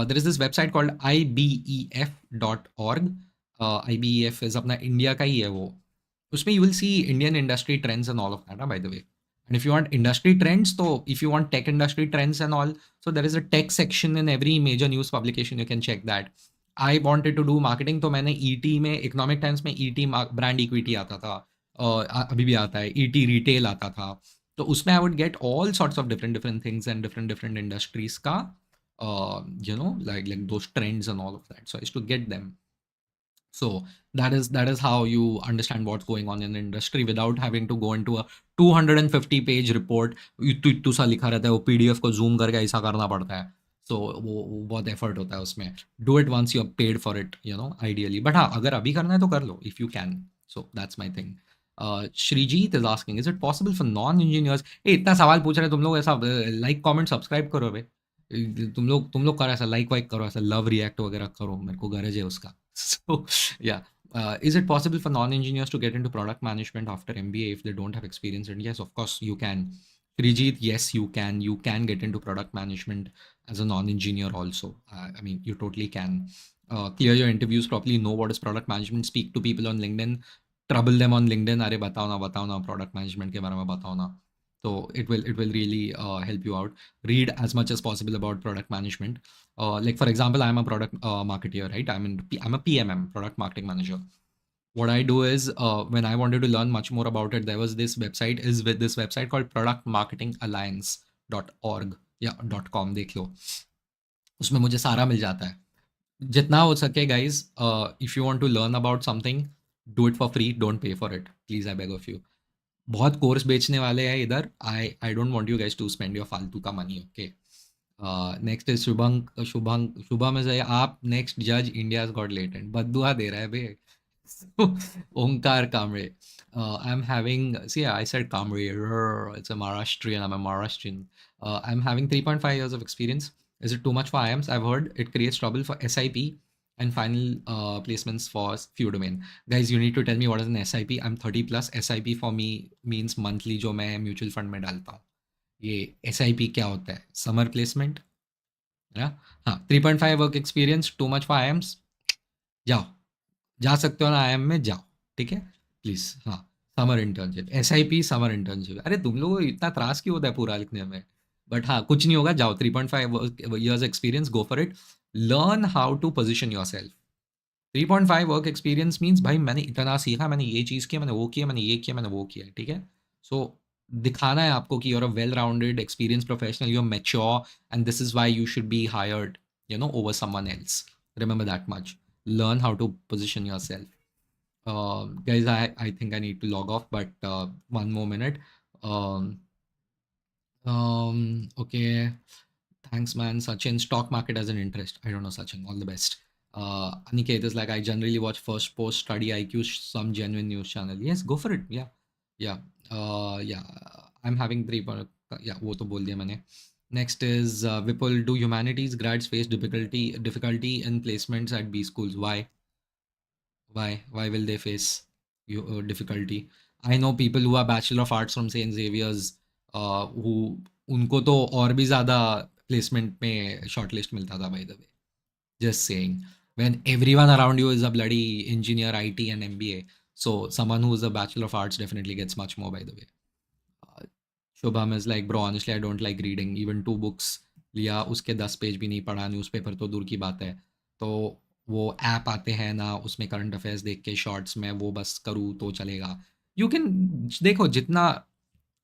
There is this website called ibef.org. IBEF is अपना India का ही है वो. उसमें you will see Indian industry trends and all of that, by the way. And if you want industry trends, so if you want tech industry trends and all, so there is a tech section in every major news publication. You can check that. I wanted to do marketing, तो मैंने ET में, economic times में ET brand equity आता था, अभी भी आता है, ET रिटेल आता था. तो उसमें I would get all sorts of different things and different industries का, like those trends and all of that. So I used to get them. So that is how you understand what's going on in the industry without having to go into a 250 page report. इतू सा लिखा रहता है, वो PDF को zoom करके ऐसा करना पड़ता है. So वो बहुत effort होता है उसमें. Do it once you're paid for it, ideally. But हाँ, अगर अभी करना है तो कर लो if you can. So that's my thing. Shrijit is asking, is it possible for non-engineers? इतना सवाल पूछ रहे तुम लोग, ऐसा like comment subscribe करो बे. तुम लोग करो ऐसा, लाइक वाइक करो ऐसा, लव रिएक्ट वगैरह करो, मेरे को गरज है उसका. So yeah, is it possible for non-engineers to get into product management after MBA if they don't have experience? And yes, of course you can. Srijit, yes, you can. You can get into product management as a non-engineer also. I mean, you totally can. Clear your interviews properly. Know what is product management. Speak to people on LinkedIn. Trouble them on LinkedIn. अरे बताओ ना product management के बारे में बताओ ना. So it will really help you out. Read as much as possible about product management. Like for example, I'm a product marketer, right? I'm a PMM, product marketing manager. What I do is, when I wanted to learn much more about it, there was this website called productmarketingalliance.org, .com, देख लो. उसमें मुझे सारा मिल जाता है. जितना हो सके guys, if you want to learn about something, do it for free, don't pay for it, please, I beg of you. बहुत कोर्स बेचने वाले हैं इधर. I don't want you guys to spend your फालतू का money. Okay, next is Shubham is up next जज India's Got Latent. बददुआ दे रहा है बे. Omkar Kamre, I am having, see I said Kamre, it's a Maharashtrian, I am a Maharashtrian. I am having 3.5 years of experience. Is it too much for IIMs? I've heard it creates trouble for SIP and final placements for few domain. Guys, you need to tell me what is an SIP. I'm 30 plus. SIP for me means monthly जो मैं mutual fund में डालता हूँ. ये SIP क्या होता है? Summer placement है ना. हाँ, 3.5 work experience, too much for IIMs. जाओ, जा सकते हो ना IIM में, जाओ, ठीक है प्लीज़. हाँ, summer internship, SIP summer internship. अरे तुम लोगों को इतना त्रास क्यों होता है पूरा लिखने में? बट हाँ, कुछ नहीं होगा, जाओ. 3.5 years experience, go for it. Learn how to position yourself. 3.5 work experience means भाई मैंने इतना सीखा, मैंने ये चीज़ किया, मैंने वो किया, मैंने ये किया, मैंने वो किया, ठीक है. सो दिखाना है आपको कि you're a well rounded experience professional, you are mature, and this is why you should be hired, over someone else. Remember that much. Learn how to position yourself. Guys, I think I need to log off, but one more minute. Um, okay. Thanks, man. Sachin, stock market as an interest. I don't know, Sachin. All the best. Aniket is like, I generally watch first post, study IQ, some genuine news channel. Yes, go for it. Yeah. Yeah. Yeah. I'm having yeah, वो तो बोल दिया मैंने. Next is Vipul. Do humanities grads face difficulty in placements at B schools? Why? Why will they face difficulty? I know people who are Bachelor of Arts from St. Xavier's, who उनको तो और भी ज़्यादा placement में shortlist मिलता था, by the way. Just saying. When everyone around you is a bloody engineer, IT and MBA, so someone who is a Bachelor of Arts definitely gets much more, by the way. Shubham is like, bro, honestly, I don't like reading. Even 2 books लिया, उसके 10 page भी नहीं पढ़ा. Newspaper तो दूर की बात है. तो वो ऐप आते हैं ना, उसमें करंट अफेयर्स देख के शॉर्ट्स में वो बस करूँ तो चलेगा. यू कैन देखो, जितना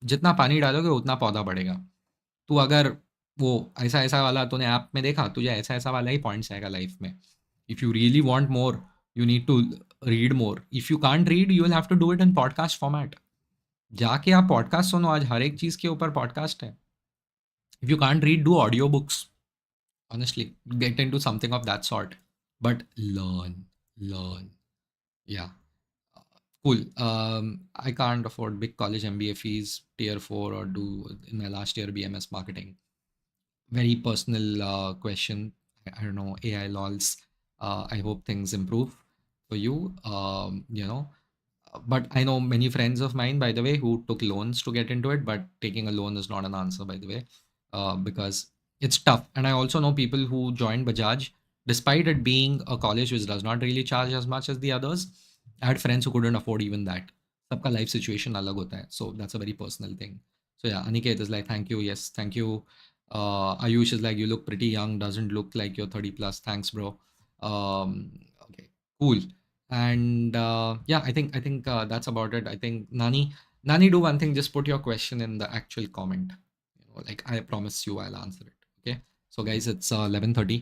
जितना पानी डालोगे उतना पौधा बढ़ेगा. तू अगर वो ऐसा ऐसा वाला तूने ऐप में देखा, तुझे ऐसा ऐसा वाला ही पॉइंट्स आएगा लाइफ में. If you really want more, you need to read more. If you can't read, you will have to do it in podcast format. जाके आप पॉडकास्ट सुनो, आज हर एक चीज़ के ऊपर पॉडकास्ट है. If you can't read, do audio books. Honestly, get into something of that sort, but learn. Yeah. Cool. I can't afford big college MBA fees, tier 4, or do in my last year BMS marketing. Very personal question. I don't know, AI lols. I hope things improve for you. But I know many friends of mine, by the way, who took loans to get into it, but taking a loan is not an answer, by the way, because it's tough. And I also know people who joined Bajaj, despite it being a college which does not really charge as much as the others. I had friends who couldn't afford even that. Sabka life situation alag hota hai. So that's a very personal thing. So yeah, Aniket is like, thank you. Yes, thank you. Ayush is like, you look pretty young, doesn't look like you're 30 plus. Thanks, bro. Okay, cool. And yeah, I think that's about it. I think Nani, do one thing. Just put your question in the actual comment. Like I promise you, I'll answer it. Okay. So guys, it's 11:30.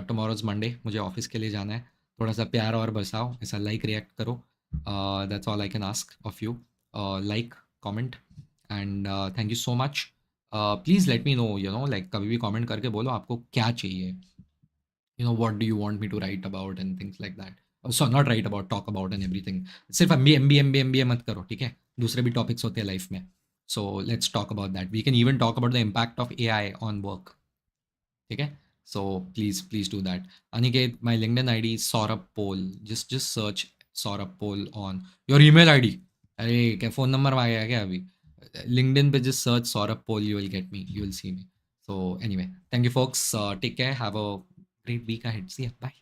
Tomorrow's Monday. मुझे office के लिए जाना है. थोड़ा सा प्यार और बरसाओ. ऐसा लाइक रिएक्ट करो. That's all I can ask of you. Like, comment, and thank you so much. Please let me know. Like कभी भी comment करके बोलो आपको क्या चाहिए. What do you want me to write about and things like that. So not write about, talk about and everything. सिर्फ MBA मत करो, ठीक है. दूसरे भी टॉपिक्स होते हैं लाइफ में. So let's talk about that. We can even talk about the impact of AI on work. ठीक है. So please do that. Aniket, my LinkedIn ID is Saurabh Pol. Just search Saurabh Pol on your email ID. अरे क्या phone number मांगेगा क्या अभी? LinkedIn पे just search Saurabh Pol, you will get me, you will see me. So anyway, thank you folks. Take care. Have a great week ahead. See ya. Bye.